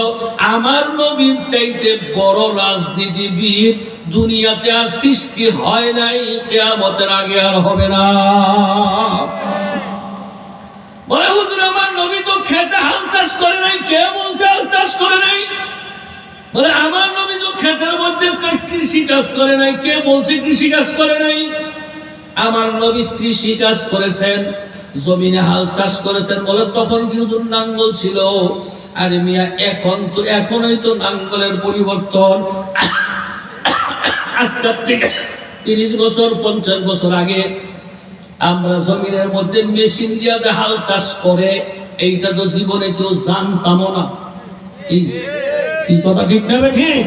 Speaker 2: আমার নবীর চাইতে বড় রাজনীতিবিদ দুনিয়াতে আর সৃষ্টি হয় নাই, কিয়ামতের আগে আর হবে না। বলে হুজুর আমার নবী তো খেতে হাল চাষ করে নাই। কে বলছে হাল চাষ করে নাই? বলে আমার নবী তো ক্ষেতের মধ্যে কৃষি কাজ করে নাই। কে বলছে কৃষি কাজ করে নাই? আমার নবী কৃষি কাজ করেছেন, জমিনে হাল চাষ করেছেন। বলে তখন কিন্তু নাঙ্গল ছিল। আরে মিয়া এখনই তো নাঙ্গলের পরিবর্তন। আজকের থেকে 30 বছর 50 বছর আগে আমরা জমিনের মধ্যে মেশিন দিয়ে হাল চাষ করে, এইটা তো জীবনে কেউ জানতামও না। কি কথা ঠিক না ঠিক?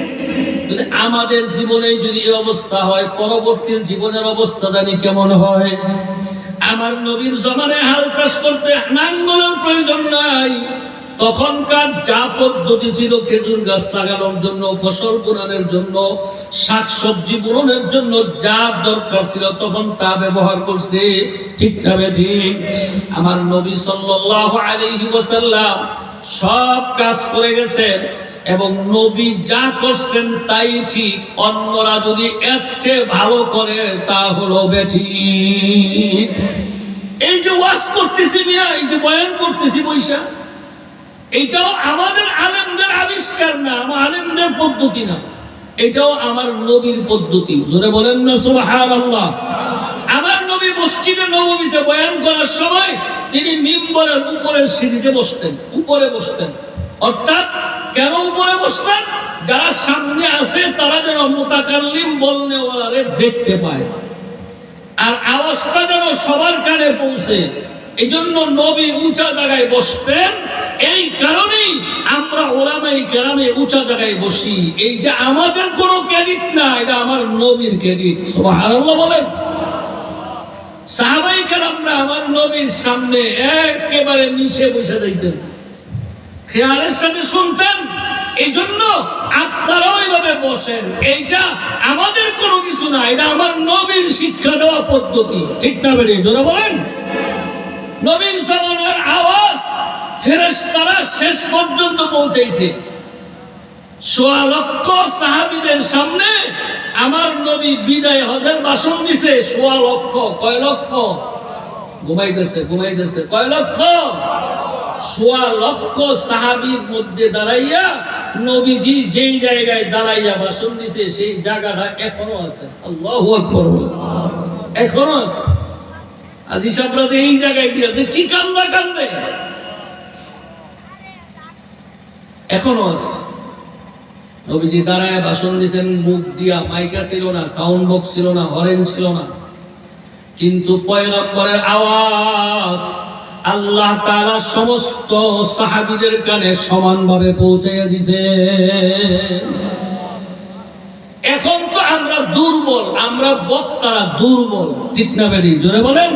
Speaker 2: যদি আমাদের জীবনে যদি এই অবস্থা হয়, পরবর্তী জীবনের অবস্থা জানি কেমন হয়। আমার নবীর জমানায় হাল চাষ করতে নাঙ্গলের প্রয়োজন নাই। তখনকার যা পদ্ধতি ছিল, খেজুর গাছ লাগানোর জন্য, ফসল বুননের জন্য, শাকসবজি বুননের জন্য যা দরকার ছিল তখন তা ব্যবহার করছে। ঠিক না ঠিক? আমার নবী সাল্লাল্লাহু আলাইহি ওয়াসাল্লাম সব কাজ করে গেছেন এবং নবী যা করছেন তাই ঠিক। অন্যরা যদি এর চেয়ে ভালো করে তা হলো বেঠিক। এই যে ওয়াজ করতেছি মিয়া, এই যে বয়ান করতেছি বৈশা, এটাও আমাদের আলেমদের আবিষ্কার না, আমার আলেমদের পদ্ধতি না, এটাও আমার নবীর পদ্ধতি। জোরে বলেন না সুবহানাল্লাহ। আমার নবী মসজিদে নববীতে বয়ান করার সময় তিনি মিম্বরের উপরের সিঁড়িতে বসতেন, উপরে বসতেন। অর্থাৎ কেন উপরে বসতেন? যারা সামনে আছে তারা যেন মুতাকাল্লিম বলনেওয়ালারে দেখতে পায় আর আওয়াজটা যেন সবার কানে পৌঁছে। এই জন্য নবী উঁচা জায়গায় বসতেন। এই কারণেই আমরা ওলামায়ে কেরামে উঁচা জায়গায় বসি। এইটা আমাদের কোনো ক্রেডিট না, এটা আমার নবীর ক্রেডিট। সুবহানাল্লাহ বলেন। সাহাবায়ে কেরামরা আমার নবীর সামনে একেবারে নিচে বসে যাইতেন, খেয়ালের সাথে শুনতেন। এই জন্য আপনারাও এইভাবে বসেন। এইটা আমাদের কোনো কিছু না, এটা আমার নবীর শিক্ষা দেওয়া পদ্ধতি। ঠিক না বেরিয়ে জোরে বলেন। নবীন জামানার আওয়াজ ফেরেশতারা শেষ পর্যন্ত পৌঁছেছে। 1.25 লক্ষ সাহাবীদের সামনে আমার নবী বিদায় হজের ভাষণ দিছে। 1.25 লক্ষ। কয় লক্ষ? ঘুমাইতেছে কয় লক্ষ? 1.25 লক্ষ সাহাবীর মধ্যে দাঁড়াইয়া নবীজি যেই জায়গায় দাঁড়াইয়া ভাষণ দিছে সেই জায়গাটা এখনো আছে। আল্লাহু আকবার। এখনো আছে। আজি সাবরাতে এই জায়গায় গিয়ে কি কান্দে এখনো আছে। নবীজি দাঁড়ায় ভাষণ দিয়েছেন, মুখ দিয়া, মাইকা ছিল না, সাউন্ড বক্স ছিল না, হরেন ছিল না, কিন্তু পয়গম্বরের আওয়াজ আল্লাহ তাআলা সমস্ত সাহাবীদের কানে সমানভাবে পৌঁছাইয়া দিয়েছে। এখন তো আমরা দুর্বল, আমরা বক্তারা দুর্বল। ঠিক না বেরি জোরে বলেন।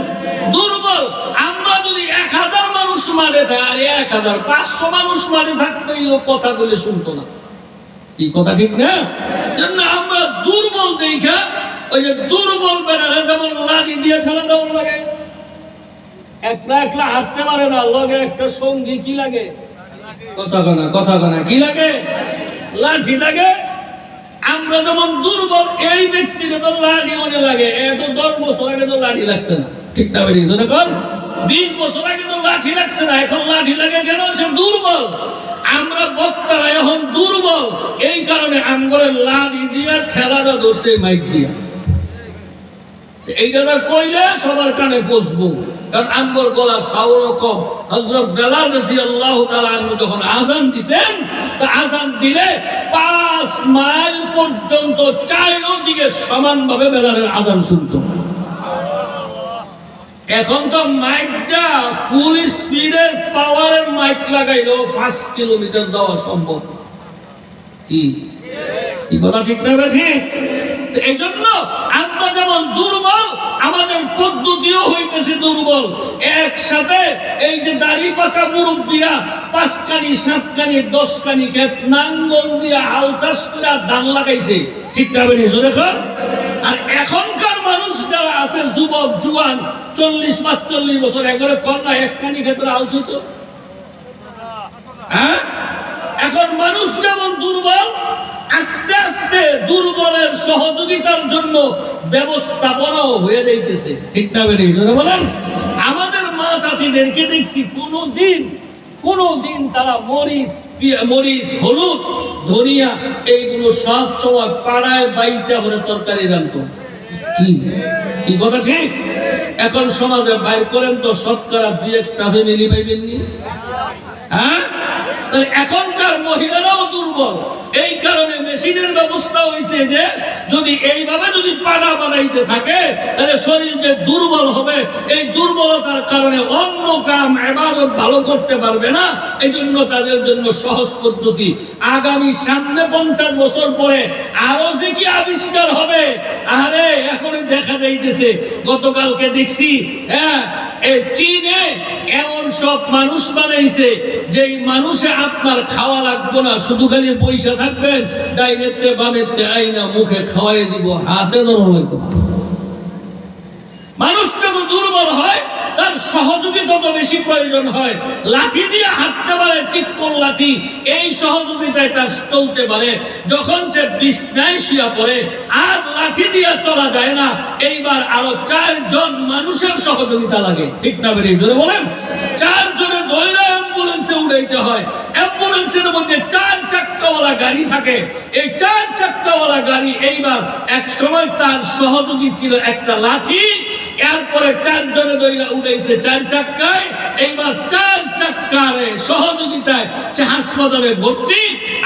Speaker 2: দুর্বল। আমরা যদি 1000 মানুষ মারে থাকে আর 1500 মানুষ মারে থাকতো এই কথাগুলো শুনতো না। কি কথা ঠিক না? জন্য আমরা দুর্বল দেখা ওই যে দুর্বল বেড়ালে যেমন লাঠি দিয়ে ফেলা দেওয়ার লাগে, একলা হাঁটতে পারে না, লগে একটা সঙ্গী কি লাগে? কথা কানা কি লাগে? লাঠি লাগে। আমরা যেমন দুর্বল, এই ব্যক্তির তো লাঠি মনে লাগে। এত 10 বছর আগে তো লাঠি লাগছে না। ঠিক না বেরিয়ে এখন 20 বছর আগে তো লাঠি লাগছে না, এখন লাঠি লাগে কেন? সে দুর্বল। আমরা বক্তারা এখন দুর্বল, এই কারণে আমরা লাঠি দিয়ে খেলাটা ধরছে মাইক দিয়া। এইটা কইলে সবার কানে বসবো, কারণ আমগর গলা সাউর কম। হযরত বেলাল রাদিয়াল্লাহু তাআলা আনহু যখন আযান দিতেন, তা আযান দিলে 5 মাইল পর্যন্ত চারিদিকে সমানভাবে বেলালের আযান শুনতো। এখন তো মাইকটা ফুল স্পিডের পাওয়ারের মাইক লাগাইলো 5 কিলোমিটার যাওয়া সম্ভব। কি কথা ঠিক না? ঠিক। এই জন্য আমরা যেমন দুর্বল, আমাদের পদ্ধতিও হইতেছে দুর্বল। একসাথে এই যে দাড়ি পাকা মুরব্বীরা 5 কানি 7 কানি 10 কানি ক্ষেত নাঙ্গল দিয়া হাল চাষ করে ধান লাগাইছে। ঠিক না বেরিয়ে জোরে কর। আর এখনকার মানুষ যারা আছে যুবক জুয়ান 40-45 বছর এগরে কন্যা একখানি ক্ষেত্রে আলোচিত। হ্যাঁ, এখন মানুষ যেমন দুর্বল, আস্তে আস্তে দুর্বলের সহযোগিতার জন্য ব্যবস্থাপনাও হয়ে যাইতেছে। ঠিক না বেরিয়ে বলেন? আমাদের মা চাচিদেরকে দেখছি কোনদিন তারা মরিচ, হলুদ, ধনিয়া এইগুলো সব সময় পাড়ায় বাইটা ভরে তরকারি রান্তো। কি কথা ঠিক? এখন সমাজে বাইর করেন তো শতকরা 2-1টা ফ্যামিলি পাইবেননি। হ্যাঁ, এখনকার মহিলারাও দুর্বল। এই কারণে মেশিনের ব্যবস্থা হয়েছে যে যদি এইভাবে যদি পাড়া বানাইতে থাকে তাহলে শরীর যে দুর্বল হবে, এই দুর্বলতার কারণে অন্য কাম ইবাদত ভালো করতে পারবে না। এই জন্য তাদের জন্য সহজ পদ্ধতি। আগামী সামনে 50 বছর পরে আরো যে কি আবিষ্কার হবে, আরে এখনই দেখা যাইতেছে। গতকালকে দেখছি, হ্যাঁ, চীনে এমন সব মানুষ বানাইছে যেই মানুষে আপনার খাওয়া লাগবে না, শুধু খালি পয়সা থাকবেন, ডাইরেক্টে বামেতে আইনা মুখে খাওয়াই দিব, হাতে ধরো লাগবে। মানুষ যত দুর্বল হয় তার সহযোগিতা তত বেশি প্রয়োজন হয়। লাঠি দিয়ে হাঁটতে পারে, চিকন লাঠি, এই সহযোগিতায় তার চলতে পারে। যখন সে বিছনায় শুয়ে পড়ে আর লাঠি দিয়ে চলা যায় না, এইবার আরো 4 জন মানুষের সহযোগিতা লাগে। ঠিক না বেরিয়ে বলেন? 4 জনের দৈরা অ্যাম্বুলেন্সে উঠাইতে হয়। অ্যাম্বুলেন্সের মধ্যে 4 চাক্কাওয়ালা গাড়ি থাকে। এই 4 চাক্কাওয়ালা গাড়ি এইবার এক সময় তার সহযোগী ছিল একটা লাঠি, এরপরে 4 জনে দইরা উঠাইছে 4 চাক্কায়। এইবার 4 চাক্কার সহযোগিতায় সে হাসপাতালে ভর্তি।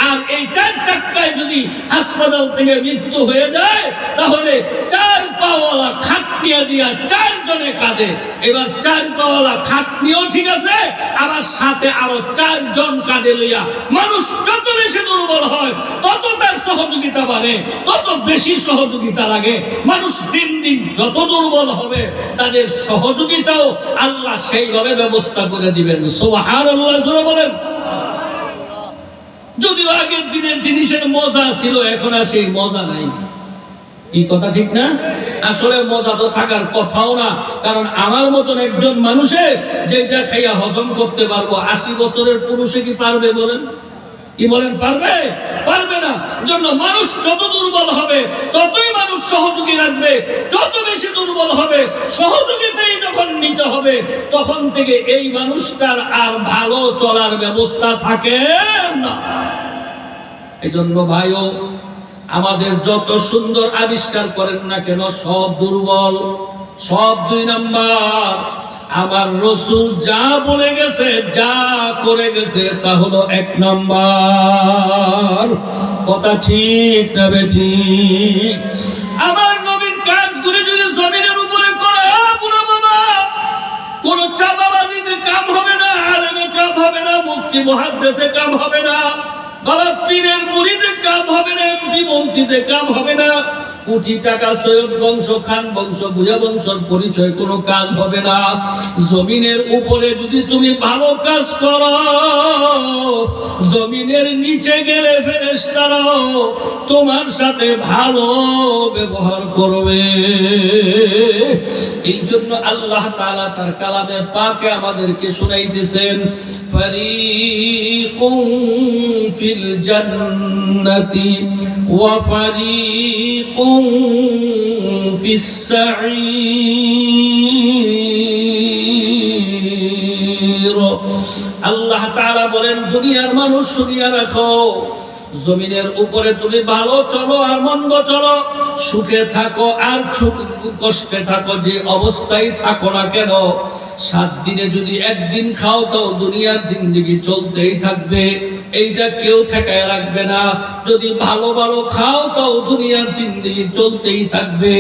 Speaker 2: আর এই 4 চাক্কায় যদি হাসপাতাল থেকে মৃত্যু হয়ে যায় তাহলে 4 পাওয়ালা খাটনিয়া দিয়া 4 জনে কাঁদে। এবার 4 পাওয়ালা খাটনিও ঠিক আছে, আবার সাথে আরো 4 জন কাঁদে লইয়া। মানুষ যত বেশি দুর্বল হয় তত তার সহযোগিতা বাড়ে, তত বেশি সহযোগিতা লাগে। মানুষ দিন দিন যত দুর্বল হবে তাদের সহযোগিতাও আল্লাহ সেইভাবে ব্যবস্থা করে দিবেন। সুবহানাল্লাহ জোরে বলেন। যদিও আগের দিনের জিনিসের মজা ছিল, এখন আর সেই মজা নাই। এই কথা ঠিক না? আসলে মজা তো থাকার কথাও না। কারণ আমার মতন একজন মানুষে যেটা খাইয়া হজম করতে পারবো, 80 বছরের পুরুষে কি পারবে বলেন? কি বলেন, পারবে? পারবে না। জন্য মানুষ যত দুর্বল হবে ততই মানুষ সহযোগী রাখবে। যত বেশি দুর্বল হবে সহযোগিতাই যখন নিতে হবে, তখন থেকে এই মানুষটার আর ভালো চলার ব্যবস্থা থাকে না। এই জন্য ভাইও, আমাদের যত সুন্দর আবিষ্কার করেন না কেন সব দুর্বল, সব 2 নাম্বার। আমার রাসূল যা বলে গেছে, যা করে গেছে তা হলো 1 নাম্বার। কথা ঠিক না বেঠিক? আমার নবীর কাজগুলি যদি জমিনের উপরে করে, বুড়া বাবা, কোন চাপাবাজিতে কাম হবে না, আলেমে কাম হবে না, মুফতি মুহাদ্দিসে কাম হবে না, বাবা পীরের মুরিদে কাম হবে না, এমপি মন্ত্রীতে কাম হবে না, কোটি টাকা সৈয়দ বংশ, খান বংশ, ভূয়া বংশের পরিচয় কোনো কাজ হবে না। জমিনের উপরে যদি তুমি ভালো কাজ করো, জমিনের নিচে গেলে ফেরেশতারাও তোমার সাথে ভালো ব্যবহার করবে। এই জন্য আল্লাহ তাআলা তার কালামে পাকে আমাদেরকে শুনাইতেছেন, ফারিকুম ফিল জান্নাতি ওয়া ফারিকুম ফিস সাঈর। আল্লাহ তাআলা বলেন, দুনিয়ার মানুষ শুনিয়া রাখো, জমিনের উপরে তুমি ভালো চলো আর মন্দ চলো, সুখে থাকো আর কষ্টে থাকো, যে অবস্থায় থাকো না কেন, 7 দিনে যদি 1 দিন খাও তো দুনিয়ার জিন্দেগি চলতেই থাকবে, এইটা কেউ ঠেকায় রাখবে না। যদি ভালো ভালো খাও তো দুনিয়ার জিন্দেগি চলতেই থাকবে।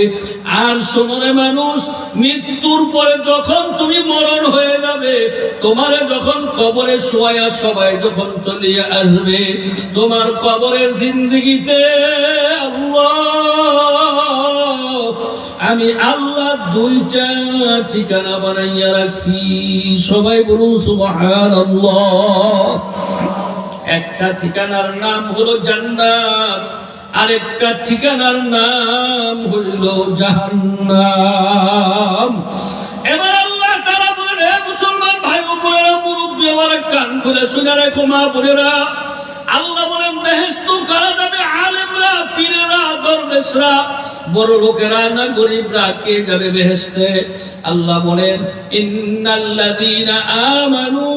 Speaker 2: আর শোনো রে মানুষ, মৃত্যুর পরে যখন তুমি মরণ হয়ে যাবে, তোমারে যখন কবরে শোয়া সবাই যখন চলে আসবে, তোমার কবরের জিন্দেগিতে আমি আল্লাহ 2টা ঠিকানা বানাইয়া রাখছি। সবাই বলুন সুবহানাল্লাহ। একটা ঠিকানার নাম হলো জান্নাত, আরেকটা ঠিকানার নাম হইল জাহান্নাম। এবার আল্লাহ তাআলা বলেন, হে মুসলমান ভাই ও বোনেরা, মুরব্বী আমার কান খুলে শুনে রাখো, মা বোনেরা, আল্লাহ বলেন বেহেশত কারা যাবে? আলেমরা, পীরেরা, দরবেশরা, বড় লোকেরা না গরিবরা? কে যাবে বেহেশতে? আল্লাহ বলেন ইন্নাল্লাযীনা আমানু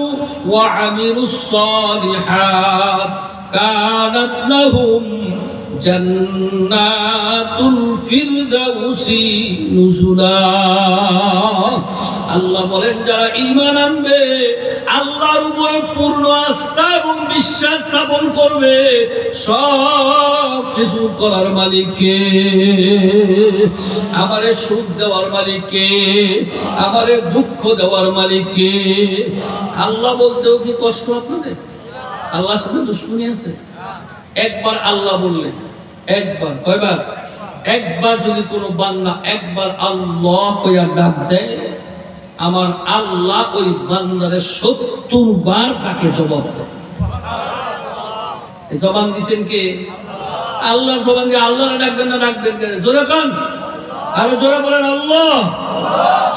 Speaker 2: ওয়া আমিলুস সালিহাত কানাত লাহুম জান্নাতুল ফিরদাউসি নুজুলা। আল্লাহ বলেন যারা ঈমান আনবে, আল্লাহর উপরে পূর্ণ আস্থা এবং বিশ্বাস স্থাপন করবে, সব কিছু করার মালিক কে? আমারে সুখ দেওয়ার মালিক কে? আমারে দুঃখ দেওয়ার মালিক কে? আল্লাহ বলতেও কি কষ্ট আপনাদের? আল্লাহর সাথে দুশ্মনী আছে? একবার আল্লাহ বললে, একবার, কয়বার? একবার যদি কোনো বান্দা একবার আল্লাহ কইয়া ডাক দেয়, আমার আল্লাহ ওই বান্দারে ৭০ বার তাকে জবাব দেয়। জবান দিচ্ছেন কে? আল্লাহর জবান দিয়ে আল্লাহরে ডাকবেন না ডাকবেন কে? জোরে কান, আরো জোরে বলেন আল্লাহ।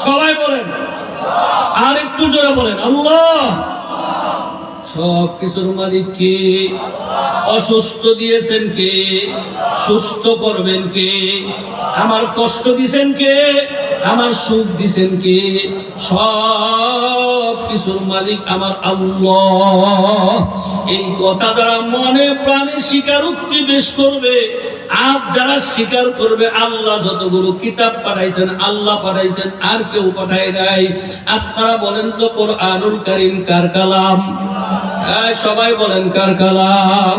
Speaker 2: সবাই বলেন, আর একটু জোরে বলেন আল্লাহ। সব কিছুর মালিক কে? অসুস্থ দিয়েছেন কে? সুস্থ করবেন কে? আমার কষ্ট দিছেন কে? আমার সুখ দিছেন কে? সব কিছুর মালিক আমার আল্লাহ। এই কথা যারা মনে প্রাণে স্বীকারোক্তি পেশ করবে, আর যারা স্বীকার করবে আল্লাহ যতগুলো কিতাব পাঠাইছেন, আল্লাহ পাঠাইছেন, আর কেউ পাঠায় নাই। আপনারা বলেন তো কোরআনুল কারীম কার কালাম? সবাই বলেন কার কালাম?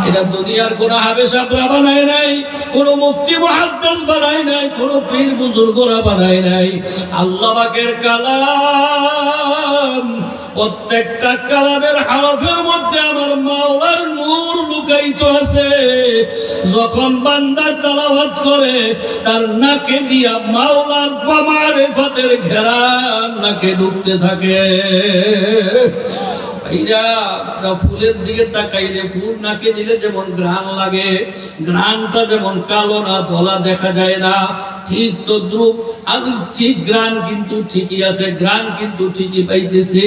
Speaker 2: এটা দুনিয়ার কোন হাবেশাকরা বানায় নাই, কোন মুফতি মুহাদ্দিস বানায় নাই, কোন পীর বুজুর্গরা বানায় নাই। আল্লাহ পাকের কালাম। প্রত্যেকটা কালামের হরফের মধ্যে আমার মাওলার নূর লুকায়িত আছে। যখন বান্দা তেলাওয়াত করে, তার নাকে দিয়া মাওলার মারিফাতের ঘেরান নাকে ঢুকতে থাকে। ফুলের দিকে তাকাইলে, ফুল নাকে দিলে যেমন ঘ্রাণ লাগে, ঘ্রাণটা যেমন কালো না ধলা দেখা যায় না, ঠিক তদ্রুপ আমি ঠিক ঘ্রাণ কিন্তু ঠিকই আছে, ঘ্রাণ কিন্তু ঠিকই পাইতেছি।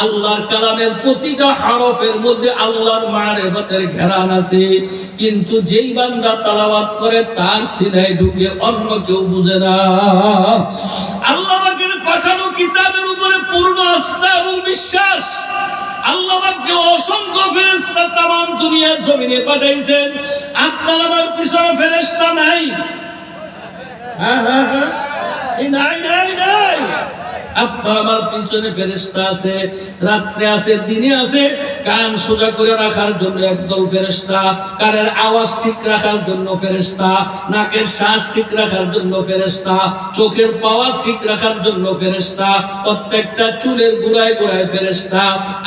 Speaker 2: আল্লাহর কালামের প্রতিটা হরফের মধ্যে আল্লাহর মারিফাতের ঘেরান আছে, কিন্তু যেই বান্দা তেলাওয়াত করে তার সিনায় ঢুকে, অন্য কেউ বুঝে না। আল্লাহ পাকের পাঠানো কিতাবের উপরে পূর্ণ আস্থা এবং বিশ্বাস। আল্লাহ পাক যে অসংখ্য ফেরেশতা তামাম দুনিয়ার জমিনে পাঠাইছেন, আপনার আমার পিছনে ফেরেশতা নাই? নাই নাই নাই। আপনার আমার পিছনে ফেরেশতা আছে, রাত্রে আছে, দিনে আছে। কান সোজা করে রাখার জন্য একদল ফেরেশতা, কানের আওয়াজ ঠিক রাখার জন্য ফেরেশতা, নাকের শ্বাস ঠিক রাখার জন্য ফেরেশতা, চোখের পাওয়ার ঠিক রাখার জন্য ফেরেশতা, প্রত্যেকটা চুলের গোড়ায় গোড়ায় ফেরেশতা,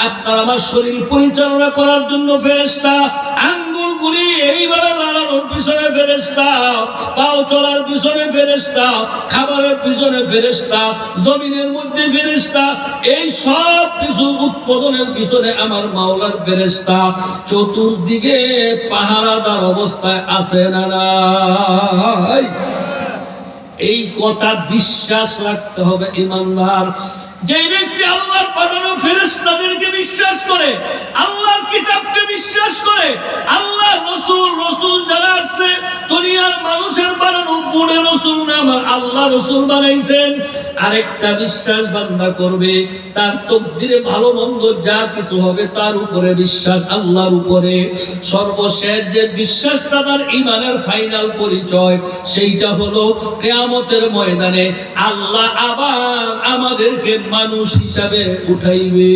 Speaker 2: আপনার আমার শরীর পরিচালনা করার জন্য ফেরেশতা, আঙ্গুলগুলি এইভাবে লাগানোর পিছনে ফেরেশতা, পাও চলার পিছনে ফেরেশতা, খাবারের পিছনে ফেরেশতা, জমিনের মধ্যে ফেরেশতা, এই সব কিছু উৎপাদনের পিছনে আমার মাওলার ফেরেশতা চতুর্দিকে পাহারাদার অবস্থায় আছে না নাই? এই কথা বিশ্বাস রাখতে হবে ঈমানদার। যে ব্যক্তি আল্লাহর পাঠানো ফেরেশতাদেরকে বিশ্বাস করে, আল্লাহর কিতাবকে বিশ্বাস করে, আল্লাহ রসুল যারা আসছে দুনিয়ার মানুষের বানানো বুড়ে রসুল না, আমার আল্লাহ রসুল বানাইছেন। আরেকটা বিশ্বাস বান্দা করবে, তার তকদিরে ভালো মন্দ যা কিছু হবে তার উপরে বিশ্বাস, আল্লাহর উপরে। সর্বশেষ যে বিশ্বাসটা তার ঈমানের ফাইনাল পরিচয়, সেইটা হলো কিয়ামতের ময়দানে আল্লাহ আবার আমাদেরকে মানুষ হিসাবে উঠাইবে।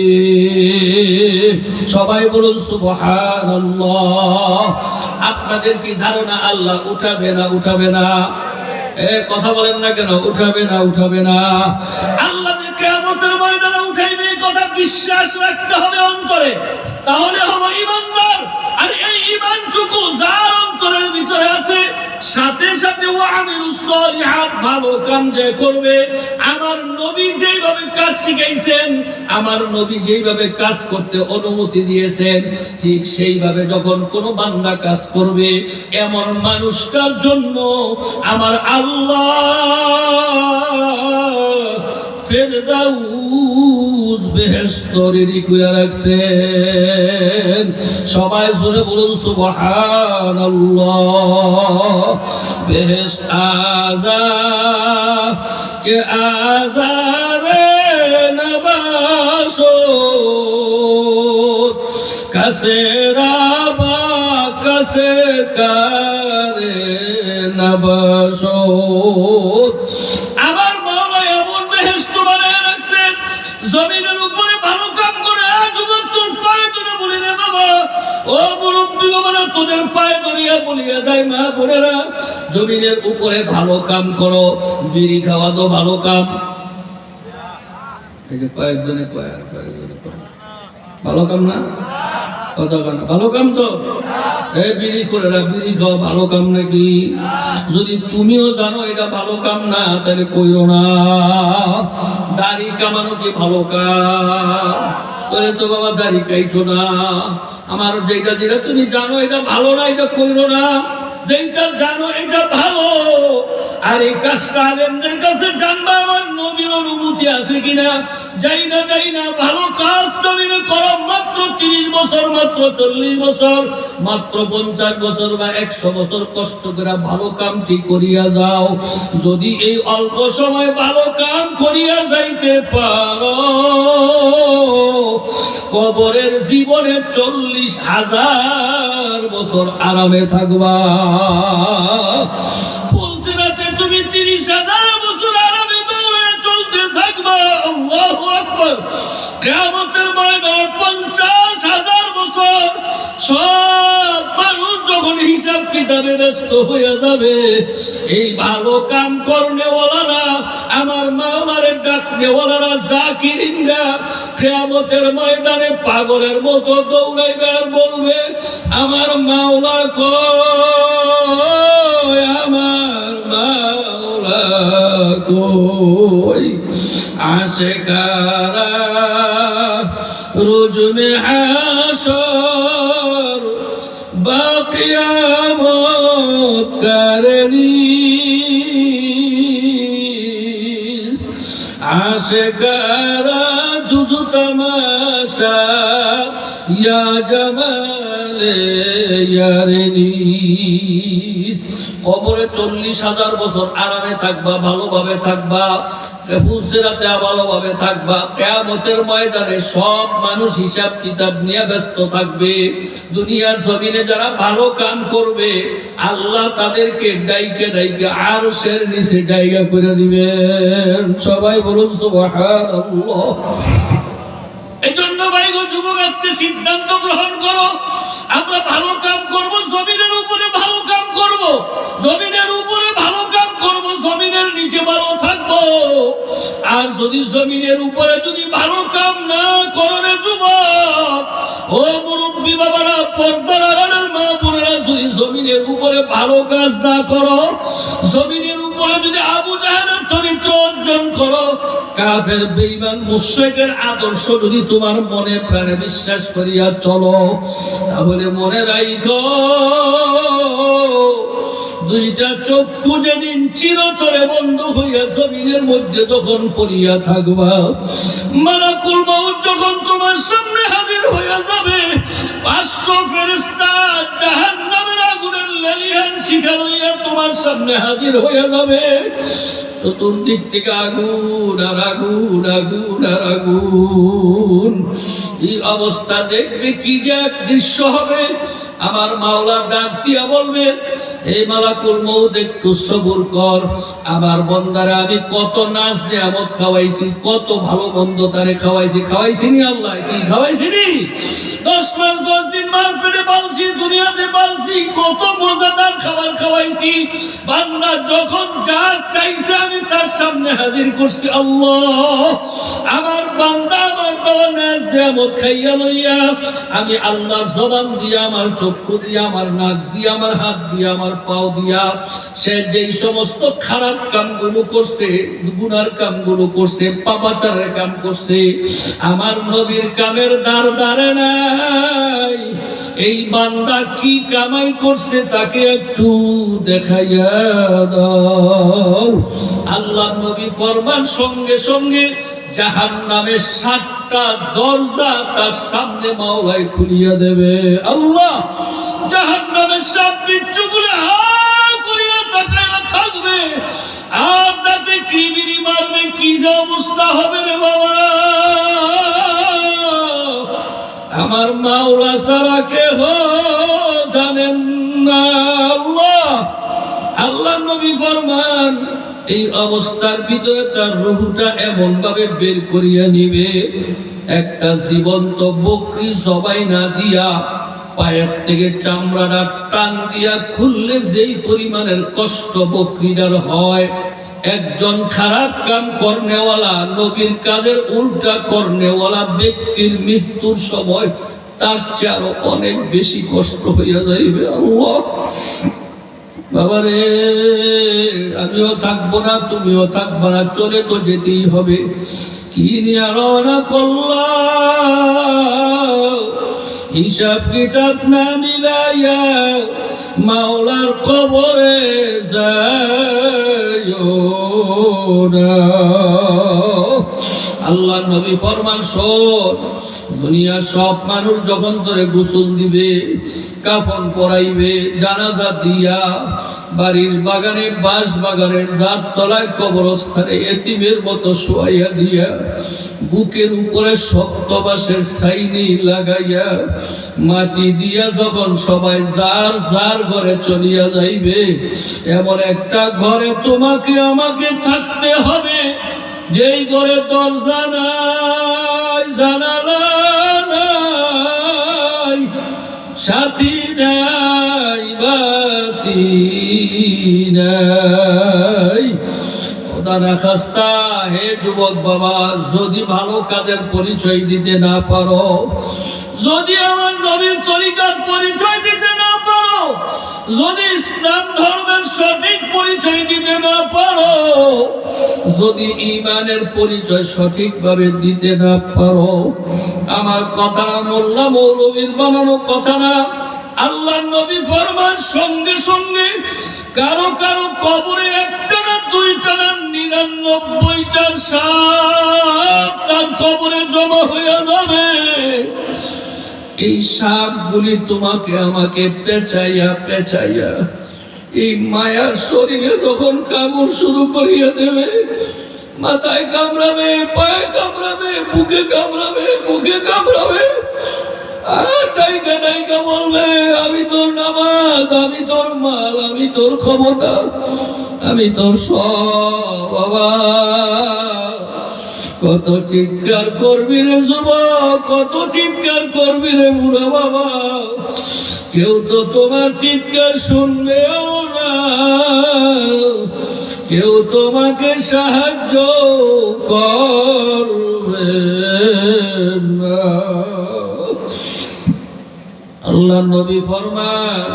Speaker 2: সবাই বলুন সুবহানাল্লাহ। আপনাদের কি ধারণা আল্লাহ উঠাবে না? উঠাবে না? কথা বলেন না কেন? উঠাবে না? উঠাবে না? আল্লাহ যে কিয়ামতের ময়দানে উঠাইবে, কথা বিশ্বাস রাখতে হবে অন্তরে, তাহলে হবে ঈমানদার। আর এই ঈমানটুকু যার অন্তরের ভিতরে আছে, সাথে সাথে ওয়া আমিলুস সালিহাত, ভালো কাম যে করবে, আমার নবী যেভাবে কাজ শিখাইছেন, আমার নবী যেভাবে কাজ করতে অনুমতি দিয়েছেন, ঠিক সেইভাবে যখন কোন বান্দা কাজ করবে, এমন মানুষটার জন্য আমার আল্লাহ ফেরদাউস বেহেশত রেডি করে রাখছেন। সবাই জোরে বলুন সুবহানাল্লাহ। বেহেশত আযা কে আযারে নবাসো কাসে রাবা কাসে কারে নবাসো। আমার মাওলা এমন বেহেশত বানায় রাখছেন, জমিনের উপরে ভালো কাম করে যুবক তোর পায়ে ধরে বলি রে বাবা, ও মুরব্বী বাবারা, তোদের পায়ে ধরিয়া বলিয়া যায় মা বোনেরা, জমিনের উপরে ভালো কাম করো। বিড়ি খাওয়া তো ভালো কাম, এই যে কয়েকজনে ভালো কাম না, কত কাম ভালো কাম তো। বিড়ি করে বিড়ি খাওয়া ভালো কাম নাকি? যদি তুমিও জানো এটা ভালো কাম না, তাহলে কইরো না। দাড়ি কামানো কি ভালো কাম? তাহলে তো বাবা দাড়ি কাইছো না। আমার যেটা যেটা তুমি জানো এটা ভালো না, এটা কইরো না। যেটা জানো এটা ভালো, আর এই কাজটা আলেমদের কাছে জানবা আমার নবীর অনুমতি আছে কিনা। যাই না ভালো কাজ তুমি করো, মাত্র 30 বছর, মাত্র 40 বছর, মাত্র 50 বছর বা 100 বছর কষ্ট করে ভালো কামটি করিয়া যাও। যদি এই অল্প সময় ভালো কাম করিয়া যাইতে পারো, কবরের জীবনে 40,000 বছর আরামে থাকবা। ফুলসিরাতে তুমি 30,000 বছর আরামে দৌড়ে চলতে থাকবা। আল্লাহু আকবার। কিয়ামতের ময়দানে 50,000 বছর সব মানুষ যখন হিসাব কিতাবে ব্যস্ত হয়ে যাবে, এই ভালো কাম করনেওয়ালারা, আমার মাওলারে ডাকনেওয়ালারা, জাকিরিনরা কিয়ামতের ময়দানে পাগলের মতো দৌড়াইবে আর বলবে, আমার মাওলা কই, আমার মাওলা কই। আশিকারা রোজ মে হাশর বাকিয়ামত করনি, আশিকারা জুজু তামাশা ইয়া জামালে ইয়ারনি। কবরে 40,000 বছর আরামে থাকবা, ভালোভাবে থাকবা, ফুলসিরাতে ভালোভাবে থাকবা। কিয়ামতের ময়দানে সব মানুষ হিসাব কিতাব নিয়ে ব্যস্ত থাকবে। দুনিয়ার জমিনে যারা ভালো কাম করবে, আল্লাহ তাদেরকে ডাইকে ডাইকে আরশের নিচে জায়গা করে দিবেন। সবাই বলুন সুবহানাল্লাহ। এই জন্য ভাই গো যুবক, আজকে সিদ্ধান্ত গ্রহণ করো, আমরা ভালো কাম করব, জমিনের উপরে ভালো কাম করব, জমিনের উপরে ভালো কাম করব, জমিনের নিচে ভালো থাকবো। আর যদি জমিনের উপরে যদি ভালো কাম না করো রে যুবক, ও মুরব্বী বাবারা, পর্দার আড়ালের মা বোনেরা, যদি জমিনের উপরে ভালো কাজ না করো, জমিনের উপরে যদি আবু জাহেলের চরিত্র অর্জন করো, কাফের বেঈমান মুশরিকের আদর্শ যদি তোমার মনে প্রাণে বিশ্বাস করিয়া চলো, তাহলে মনে রাখো, দুইটা চক্ষু যেদিন চিরতরে বন্ধ হইয়া জমিনের মধ্যে যখন পড়িয়া থাকবা, মালাকুল মউত যখন তোমার সামনে হাজির হইয়া যাবে, 500 ফেরেশতা জাহান্নামের আগুনের লেলিহান শিখা লইয়া তোমার সামনে হাজির হইয়া যাবে। চতুর্দিক থেকে আগুন আর আগুন, আগুন আর আগুন। এই অবস্থা দেখবে কি যে এক দৃশ্য হবে। আমার মাওলা ডাক দিয়া বলবে, হে মালাকুল মউত, একটু সবুর কর। আমার বন্দারা আমি কত নাজ নিয়ামত খাওয়াইছি, কত ভালো মন্দ তারে খাওয়াইছি নি আল্লাহ? কি খাওয়াইছি নি? 10 মাস 10 দিন মার পেটে পালছি, দুনিয়াতে পালছি, কত মজাদার খাবার খাওয়াইছি। বান্দা যখন যা চাইছে আমি তার সামনে হাজির করছি। আল্লাহ আমার বান্দা আমার দেওয়া নিয়ামত খাইয়া লইয়া আমি আল্লাহর জবান দিয়া, আমার চক্ষু দিয়া, আমার নাক দিয়া, আমার হাত দিয়া, আমার পাও দিয়া সে যেই সমস্ত খারাপ কামগুলো করছে, গুনার কামগুলো করছে, পাপাচারের কাম করছে, আমার নবীর কামের দ্বার দাঁড়ে নাই। এই বান্দা কি কামাই করছে তাকে একটু দেখাইয়া দাও। আল্লাহ নবী ফরমান সঙ্গে সঙ্গে জাহান্নামের 7টা দরজা তার সামনে মাওলাই খুলিয়া দেবে। আল্লাহ জাহান্নামের 7 বিচ্ছুগুলো করিয়া তাকায়া থাকবে, আর তাতে কিবিরি মারবে, কি যে অবস্থা হবে রে বাবা। আমার মাওলা ছাড়া কেহ জানেন না। আল্লাহ নবী ফরমান এই অবস্থার ভিতরে তার রূহটা এমন ভাবে বের করিয়া নিবে, একটা জীবন্ত বকরি জবাই না দিয়া পায়ের থেকে চামড়াটা টান দিয়া খুললে যেই পরিমাণের কষ্ট বকরিটার হয়, একজন খারাপ কাম করনেওয়ালা, নবীর কাজের উল্টা করনেওয়ালা ব্যক্তির মৃত্যুর সময় তার চেয়ে আরো অনেক বেশি কষ্ট হইয়া যাইবে। আল্লাহ বাবারে, আমিও থাকবো না, তুমিও থাকবো না, চলে তো যেতেই হবে। কি নিয়ে রওনা করলাম, হিসাব কিতাব না মিলাইয়া মাওলার কবরে যাইও না। আল্লাহ নবী ফরমান, শোন, দুনিয়ার সব মানুষ যখন তোরে গোসল দিবে, কাফন পরাইবে, জানাজা দিয়া বাড়ির বাগানে, বাঁশ বাগানের জাত তলায়, কবরস্থানে এতিমের মতো শোয়াইয়া দিয়া, বুকের উপরে শক্ত বাঁশের ছাইনি লাগাইয়া মাটি দিয়া যখন সবাই যার যার ঘরে চলিয়া যাইবে, এমন একটা ঘরে তোমাকে আমাকে থাকতে হবে যেই ঘরে দরজা নাই, জানালা নাই, সাথী নাই, বাতি নাই। খোদা না খাস্তা, হে যুবক বাবা, যদি ভালো কাজের পরিচয় দিতে না পারো, যদি আমার নবীর তরিকার পরিচয় দিতে না পারো, যদি ইসলাম ধর্মের সঠিক পরিচয় দিতে না পারো, যদি ঈমানের পরিচয় সঠিকভাবে দিতে না পারো, আমার কথা না, মোল্লা মৌলবীর বানানো কথা না। আল্লাহ নবী ফরমান, সঙ্গে সঙ্গে কারো কারো কবরে একটা না, দুইটা না, 99টা সাপ তার কবরে জমা হয়ে যাবে। এই সাপগুলি তোমাকে আমাকে পেঁচাইয়া পেঁচাইয়া এই মায়ার শরীরে যখন কামড় শুরু করিয়া দেবে, মাথায় কামড়াবে, পায়ে কামড়াবে, বুকে কামড়াবে, মুখে কামড়াবে, আর ডাইকা ডাইকা বলবে, আমি তোর নামাজ, আমি তোর মাল, আমি তোর ক্ষমতা, আমি তোর সব। বাবা, কত চিৎকার করবি রে যুবক, কত চিৎকার করবি রে বুড়া বাবা, কেউ তো তোমার চিৎকার শুনবেও না, কেউ তোমাকে সাহায্য করবে না। আল্লাহ নবী ফরমান,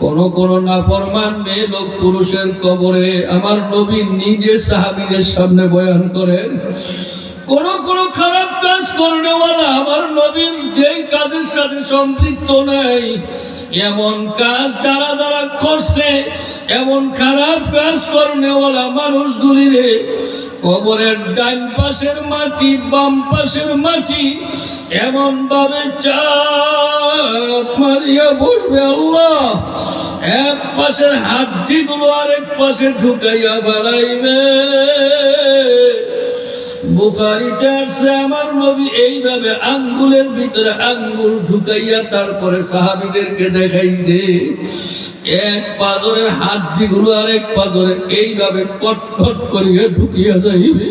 Speaker 2: কোন কোন নাফরমান মেয়ে লোক পুরুষের কবরে আমার নবী নিজে সাহাবীদের সামনে বয়ান করেন, কোন কোন খারাপ কাজ করনেওয়ালা আমার নবীর যেই কাজের সাথে সম্পৃক্ত নাই, এমন কাজ যারা যারা করছে, এমন খারাপ কাজ করনেওয়ালা মানুষগুলিরে কবরের ডান পাশের মাটি, বাম পাশের মাটি এমন ভাবে চাপ মারিয়া বসবে, আল্লাহ এক পাশের হাড্ডি গুলো আরেক পাশে ঢুকাইয়া বাড়াইবে। বুখারীতে আসছে, আমার নবী এইভাবে আঙ্গুলের ভিতরে আঙ্গুল ঢুকাইয়া তারপরে সাহাবীদেরকে দেখাইছে, এক পাজরের হাড্ডি গুলো আরেক পাজরে এইভাবে কটকট করিয়া ঢুকিয়া যাইবে।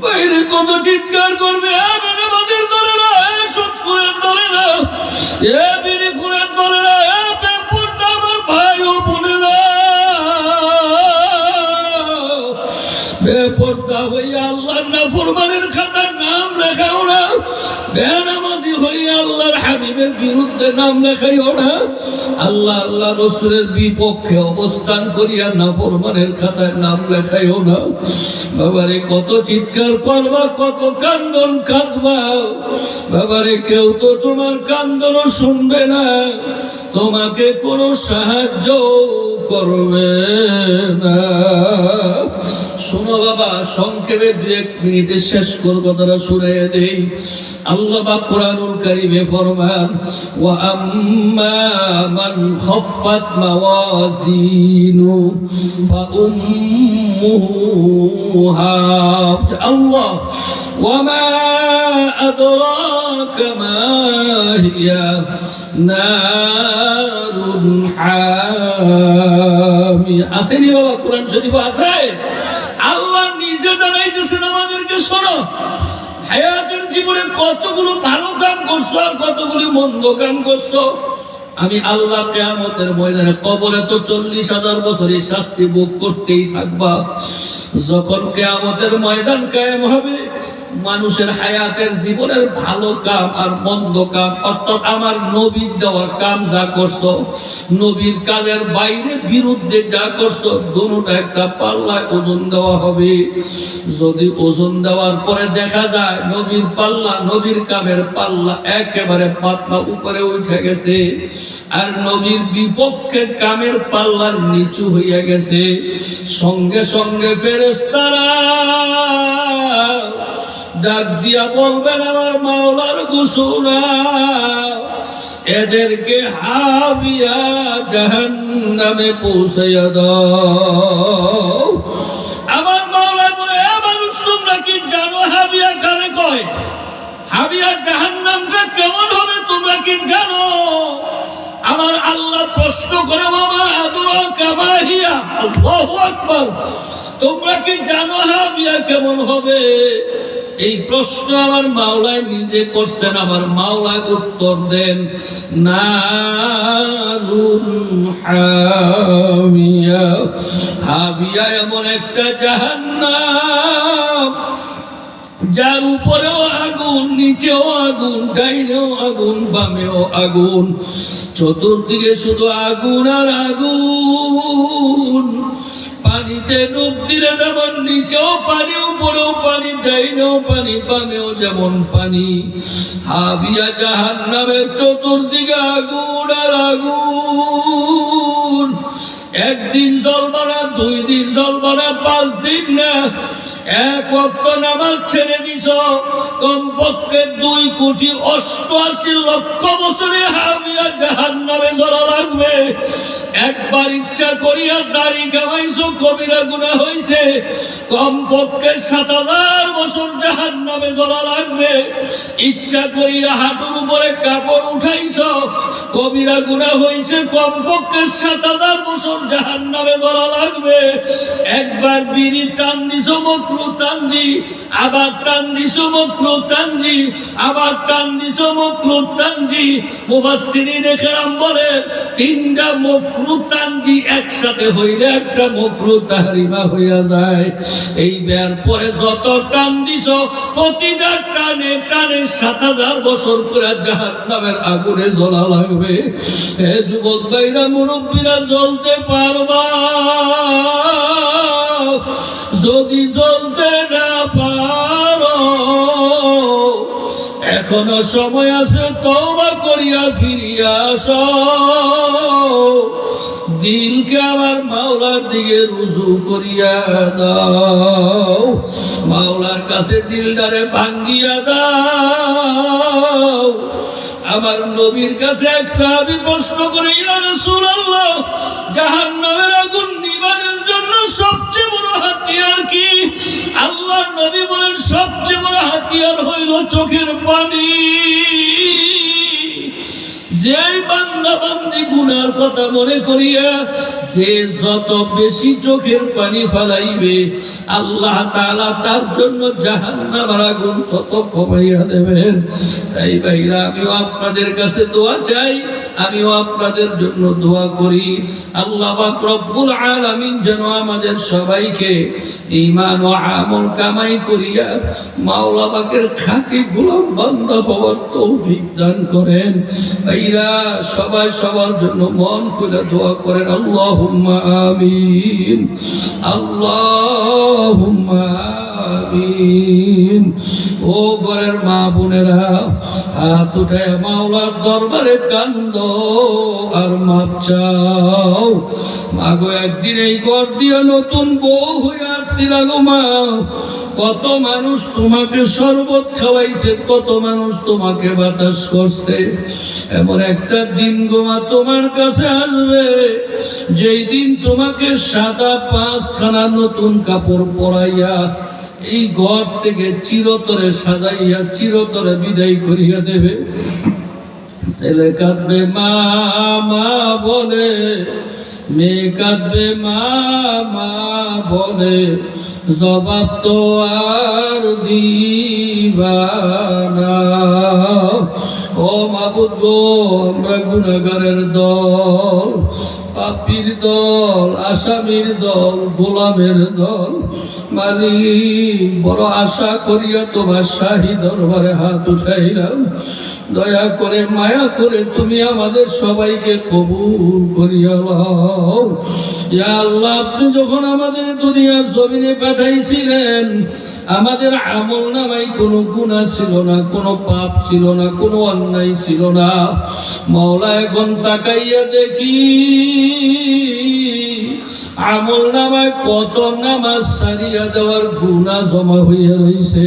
Speaker 2: বাইরে কত চিৎকার করবে, আমাদের ধরে না, সৎকুরের ধরে না, এ বিড়ি কুরের ধরে না, এ বেপরদা আমার ভাই ও বোনেরা, বেপরদা হইয়া আল্লাহর নাফরমানের খাতার নাম লেখাও না, বেনামাজি হইয়া আল্লাহর হাবিবের বিরুদ্ধে নাম লেখাইও না, আল্লাহ আল্লাহ রাসূলের বিপক্ষে অবস্থান করিয়া নাফরমানের খাতায় নাম লেখাইও না। বাবারে কত চিৎকার করবা, কত কান্দন কাঁদবা, বাবারে কেউ তো তোমার কান্দনও শুনবে না, তোমাকে কোনো সাহায্য করবে না। শোনো বাবা, সংক্ষেপে 2-1 মিনিটে শেষ করব, তারা শুনিয়ে দেই। আল্লাহ পাক কোরআনুল কারীমে ফরমান, ওয়া আম্মা মান খাফফাত মাওয়াজিনু ফা উম্মুহু হাবিয়া। আল্লাহ ওয়া মা আদরাকা মা হিয়া নারুন হামিয়া। আসেনি বাবা, কোরআন শরীফ আছে। আল্লাহ নিজে জানাইতেছেন আমাদেরকে, শোনো, হায়াতের জীবনে কতগুলো ভালো কাম করছো আর কতগুলো মন্দ কাম করছো। আমি আল্লাহ কিয়ামতের ময়দানে, কবরে তো 40,000 বছরের শাস্তি ভোগ করতেই থাকবা। যখন কিয়ামতের ময়দান কায়েম হবে, মানুষের হায়াতের জীবনের ভালো কাম আর মন্দ কাম, অর্থাৎ আমার নবীর দেওয়া কাম যা করছো, নবীর কাজের বাইরে বিরুদ্ধে যা করছো, দুটোটা একটা পাল্লায় ওজন দেওয়া হবে। যদি ওজন দেওয়ার পরে দেখা যায় নবীর পাল্লা, নবীর কামের পাল্লা একেবারে পাতলা উপরে উঠে গেছে, আর নবীর বিপক্ষে কামের পাল্লা নিচু হইয়া গেছে, সঙ্গে সঙ্গে ফেরেশতারা ডাক দিয়া বলবেন, আমার মাওলার ঘোষণা, এদেরকে হাবিয়া জাহান্নামে পৌঁছাইয়া দাও। আমার মাওলা বলে, মানুষ তোমরা কি জানো হাবিয়া কারে কয়? হাবিয়া জাহান্নামটা কেমন হবে তোমরা কি জানো? আমার আল্লাহ প্রশ্ন করে, বাবা আদরাকা মা হিয়া। আল্লাহু আকবার। তোমরা কি জানো হাবিয়া কেমন হবে? এই প্রশ্ন আমার মাওলা নিজে করছেন। আমার মাওলা উত্তর দেন, নারুন হামিয়া। হাবিয়া এমন একটা জাহান্নাম, যার উপরেও আগুন, নিচেও আগুন, ডাইনেও আগুন, বামেও আগুন, চতুর্দিকে শুধু আগুন আর আগুন। পানিতে ডুব দিলে যেমন নিচেও পানি, উপরেও পানি, ডাইনেও পানি, বামেও যেমন পানি। হাবিয়া জাহান্নামের চতুর্দিকে আগুন আর আগুন। একদিন জ্বলবে না, 2 দিন জ্বলবে না, 5 দিন না, 1 ওয়াক্ত নামাজ ছেড়ে দিছ, কমপক্ষে 2,88,00,000 বছরে হাবিয়া জাহান্নামে জ্বলা লাগবে। একবার ইচ্ছা করিয়া দাড়ি কামাইছো, কবিরা গুনাহ হইছে, কমপক্ষে 7,000 বছর জাহান্নামে জ্বলা লাগবে। ইচ্ছা করিয়া হাঁটুর উপরে কাপড় উঠাইছো, কবিরা গুনাহ হইছে, কমপক্ষে 7,000 বছর জাহান্নামে জ্বলা লাগবে। একবার বিড়ি টান দিছো, মকরুহ তানজি, আবার টান দিছো মকরুহ তানজি, আবার টান দিছো মকরুহ তানজি। মুফাসসিরিনে কেরাম বলে, 3টা মকরুহ তানজি একসাথে হইলে একটা মকরুহ তাহরিমা হইয়া যায়। এই বের পরে যত টান দিছো, প্রতিটা টানে টানে 7,000 বছর করে জাহান্নামের আগুনে জ্বলা লাগবে। হে যুবক ভাইরা, মুরব্বীরা, জ্বলতে পারবা? যদি জ্বলতে না পারো, এখনো সময় আছে, তওবা করিয়া ফিরিয়া আসো। দিলকে আমার মাওলার দিকে রুজু করিয়া দাও, মাওলার কাছে দিলটারে ভাঙ্গিয়া দাও। আমার নবীর কাছে এক সাহাবী প্রশ্ন করে, ইয়া রাসূলুল্লাহ, জাহান্নামের আগুন নিবারণের জন্য সবচেয়ে বড় হাতিয়ার কি? আল্লাহর নবী বলেন, সবচেয়ে বড় হাতিয়ার হইল চোখের পানি। যেই বান্দা বান্দি গুনার কথা মনে করিয়া যে যত বেশি চোখের পানি ফেলাইবে, আল্লাহ তাআলা তার জন্য জাহান্নামের আগুন তত কমাইয়া দেবেন। তাই ভাইরা, আমিও আপনাদের কাছে দোয়া চাই, আমিও আপনাদের জন্য দোয়া করি আল্লাহ পাক রব্বুল আলামিন যেন আমাদের সবাইকে ঈমান ও আমল কামাই করিয়া মাওলা পাকের খাঁটি গোলাম বান্দা হওয়ার তৌফিক দান করেন। ভাইরা সবাই সবার জন্য মন খুলে দোয়া করেন আল্লাহুম্মা আমিন, আল্লাহুম্মা আমিন। ও ঘরের মা বোনেরা, হাত উঠায় মাওলার দরবারে কান্দো আর মাপ চাও। মাগো একদিন এই ঘর দিয়ে নতুন বউ হয়ে আসছিল গো মা, কত মানুষ তোমাকে শরবত খাওয়াইছে, কত মানুষ তোমাকে বাতাস করছে। এমন একটা দিন গো মা তোমার কাছে আসবে, যেই দিন তোমাকে সাদা 5খানা নতুন কাপড় পরাইয়া এই ঘর থেকে চিরতরে সাজাইয়া চিরতরে বিদায় করিয়া দেবে। ছেলে কাঁদবে মা মা বলে, মেয়ে কাঁদবে মা মা বলে, জবাব তো আর দিবা না। ও মাবুদ গো, আমরা গুনাহগারের দল, পাপীর দল, আসামির দল, গোলামের দল। মালিক বড় আশা করিয়া তোমার শাহী দরবারে হাত উঠাইলাম, দয়া করে মায়া করে তুমি আমাদের সবাইকে কবুল করিয়া লও। ইয়া আল্লাহ, আপনি যখন আমাদের দুনিয়ার জমিনে পাঠাইছিলেন, আমাদের আমল নামায় কোনো গুনাহ ছিল না, কোনো পাপ ছিল না, কোনো অন্যায় ছিল না। মাওলা এখন তাকাইয়া দেখি আমল নামায় কত নামাজ ছাড়িয়া দেওয়ার গুনাহ জমা হইয়া রইছে,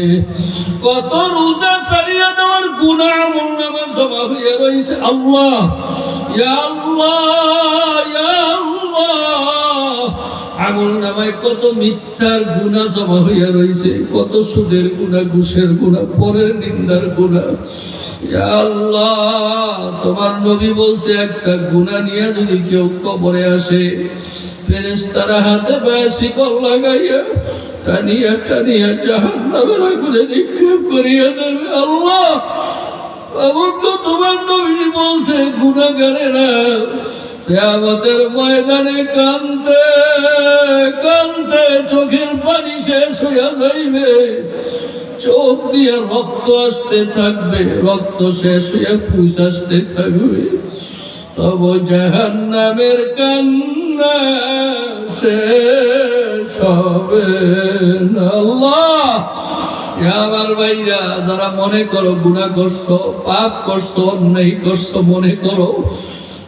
Speaker 2: কত রোজা ছাড়িয়া দেওয়ার গুনাহ আমল নামায় জমা হইয়া রইছে। আল্লাহ, ইয়া আল্লাহ, ইয়া আল্লাহ, আমল নামায় কত মিথ্যার গুনাহ জমা হইয়া রইছে, কত সুদের গুনাহ, ঘুষের গুনাহ, পরের নিন্দার গুনাহ। ইয়া আল্লাহ, তোমার নবী বলছে একটা গুনাহ নিয়ে যদি কেউ কবরে আসে, ফেরেশতারা হাতে পায়ে শিকল লাগাইয়া টানিয়া টানিয়া জাহান্নামের আগুনে নিক্ষেপ করিয়া দেবে। আল্লাহ, তোমার নবী বলছে গুনাহগারেরা কিয়ামতের ময়দানে কাঁদতে কাঁদতে চোখের পানি শেষ হইয়া যাইবে, চোখ দিয়ে রক্ত আসতে থাকবে, রক্ত শেষ হইয়া পুষ আসতে থাকবে, তব জাহান্নামের কান্না শেষ হবে না। আল্লাহ, আমার ভাইরা যারা মনে করো গুনাহ করছো, পাপ করছো, অন্যায় করছো, মনে করো,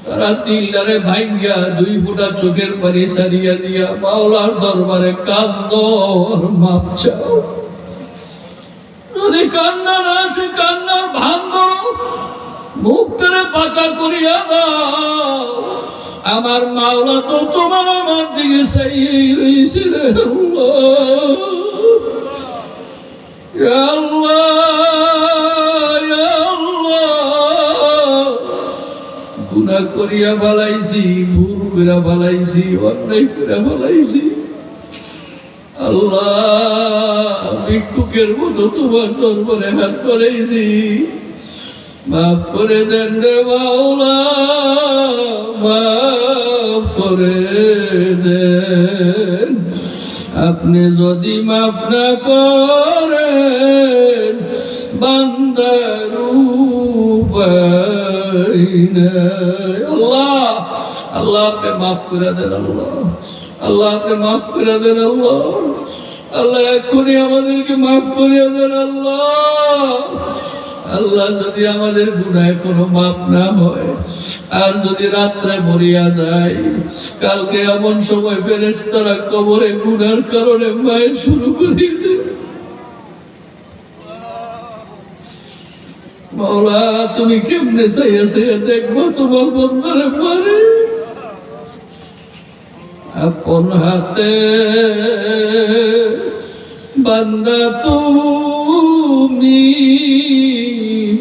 Speaker 2: তারা দিলদারে ভাইয়া 2 ফোঁটা চোখের পানি ছাড়িয়া দিয়া মাওলার দরবারে কান্দো আর মাপ চাও। যদি কান্নার আসে, কান্নার ভাঙো, মুখটারে পাকা করিয়া দাও। আমার মাওলা তো তোমার আমার দিকে চাইয়ে রইছে রে আল্লাহ। গুনাহ করিয়া ফেলাইছি, ভুল করিয়া ফেলাইছি, অন্যায় করিয়া ফেলাইছি। আল্লাহ, ভিক্ষুকের মতো তোমার দরবারে হাত করেছি, মাফ করে দেন রে মাওলা, মাফ করে দেন। আপনি যদি মাফ না করেন, বান্দার উপায় নাই। আল্লাহ, আল্লাহ আপনি মাফ করে দেন। আল্লাহ, আল্লাহ আপনি মাফ করে দেন। আল্লাহ, আল্লাহ এক্ষুনি আমাদেরকে মাফ করে দেন। আল্লাহ, আল্লাহ যদি আমাদের গুনাহ কোনো মাপ না হয়, আর যদি রাত্রে মরিয়া যায়, কালকে এমন সময় ফেরেশতারা কবরে গুনার কারণে মায়ের শুরু করিয়ে দেবে। মাওলা, তুমি কেমনে চাইয়া চাইয়া দেখবো তোমার বন্দারে পারে। আপন হাতে বান্দা তুমি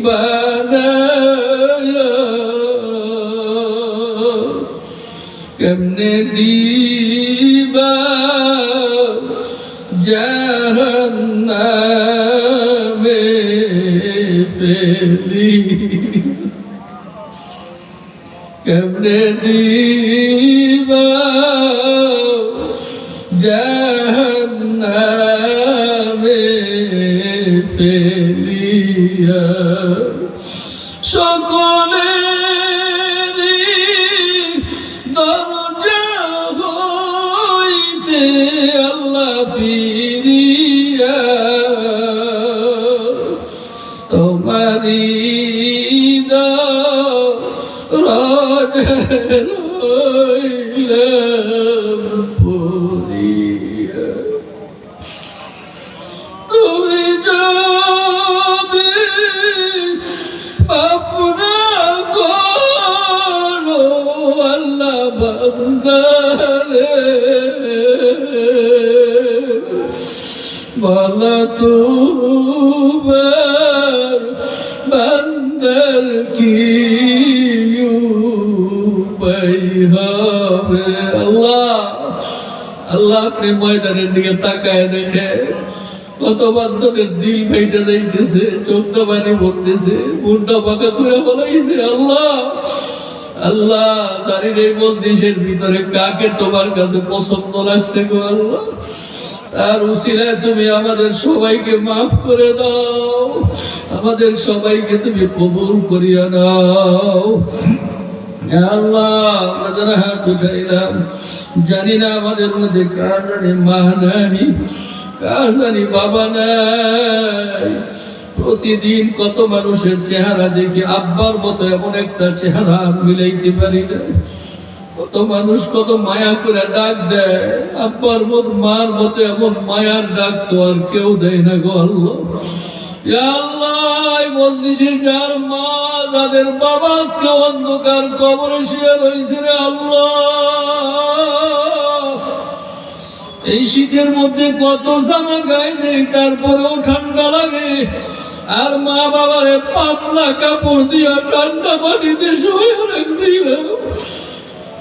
Speaker 2: বানায়া কেমনে দিবা জাহান্নামে ফেলি। কেমনে দিবা জাহান্নামে ফেলিয়া সকলেরই দরজা হইতে আল্লাহ ফিরিয়া তোমারি রইলাম পড়িয়া তুমি যদি আপনা করো আল্লাহ বান্দারে বলা তোমার বান্দার কি উপায় হবে? আল্লাহ আল্লাহ আপনি ময়দানের দিকে তাকায় দেখে কত বান্ধবের দিল ফেটে যাইতেছে, চোখটা পানি পড়তেছে, মুন্ডা পাকা করে বলাইছে। আল্লাহ আল্লাহ জানি এই মজলিসের ভিতরে কাকে তোমার কাছে পছন্দ লাগছে গো আল্লাহ, তার উসিলায় তুমি আমাদের সবাইকে মাফ করে দাও, আমাদের সবাইকে তুমি কবুল করিয়া নাও। আল্লাহ আমাদের হাত উঠাইলাম, জানি না আমাদের মধ্যে কার জানি মা নাই, কার জানি বাবা নাই। প্রতিদিন কত মানুষের চেহারা দেখি, আব্বার মতো এমন একটা চেহারা মিলাইতে পারি না। কত মানুষ কত মায়া করে ডাক দেয়, আব্বার মতো মার মতো এমন মায়ার ডাক তো আর কেউ দেয় না গো আল্লাহ। আল্লাহ বলতেছি যার মা যাদের বাবা আজকে অন্ধকার কবরে শুয়ে রয়েছে রে আল্লাহ, এই শীতের মধ্যে কত জামা গায়ে দেয় তারপরেও ঠান্ডা লাগে, আর মা বাবারে পাতলা কাপড় দিয়া ঠান্ডা পানিতে শুয়ে রাখছিল,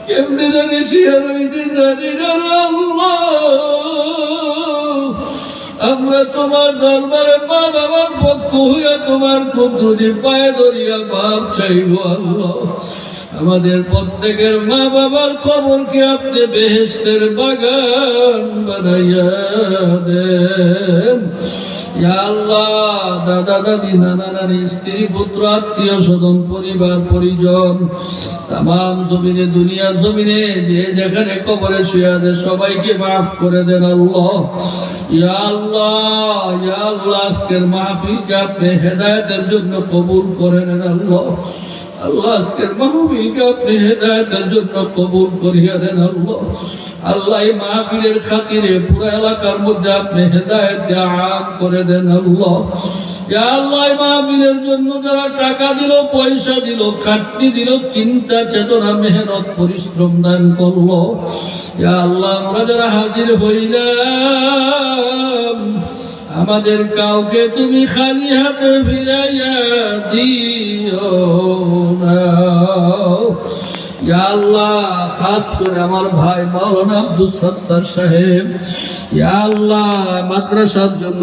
Speaker 2: কেমনি জানি শুয়ে রয়েছে জানি না আল্লাহ। আমরা তোমার দরবারে মা বাবার পক্ষ হইয়া তোমার কুদরতি পায়ে ধরিয়া বাপ চাইব আল্লাহ। আমাদের প্রত্যেকের মা বাবার কবরকে আপনি বেহেশতের বাগান বানাইয়া দেন। ইয়া আল্লাহ দাদা দাদি নানা নানি স্ত্রী পুত্র আত্মীয় স্বজন পরিবার পরিজন তামাম জমিনে দুনিয়ার জমিনে যে যেখানে কবরে শুয়ে আছে সবাইকে মাফ করে দেন আল্লাহ। ইয়া আল্লাহ ইয়া আল্লাহ আজকের মাহফিলকে আপনি হেদায়েতের জন্য কবুল করে নেন আল্লাহ। আল্লাহ আজকের মাহফিলকে আপনি হেদায়েতের জন্য কবুল করিয়া দেন আল্লাহ। আল্লাহ এই মাহফিলের খাতিরে পুরো এলাকার মধ্যে আপনি হেদায়েত আম করে দেন আল্লাহ। ইয়া আল্লাহ এই মাহফিলের জন্য যারা টাকা দিল, পয়সা দিল, খাটনি দিল, চিন্তা চেতনা মেহনত পরিশ্রম দান করলো, ইয়া আল্লাহ আমরা যারা হাজির হইলাম আমাদের কাউকে তুমি খালি হাতে ফিরাইয়া দিও না। ইয়া আল্লাহ খাস করে আমার ভাই মাওলানা আব্দুল সত্তার সাহেব, ইয়া আল্লাহ মাদ্রাসার জন্য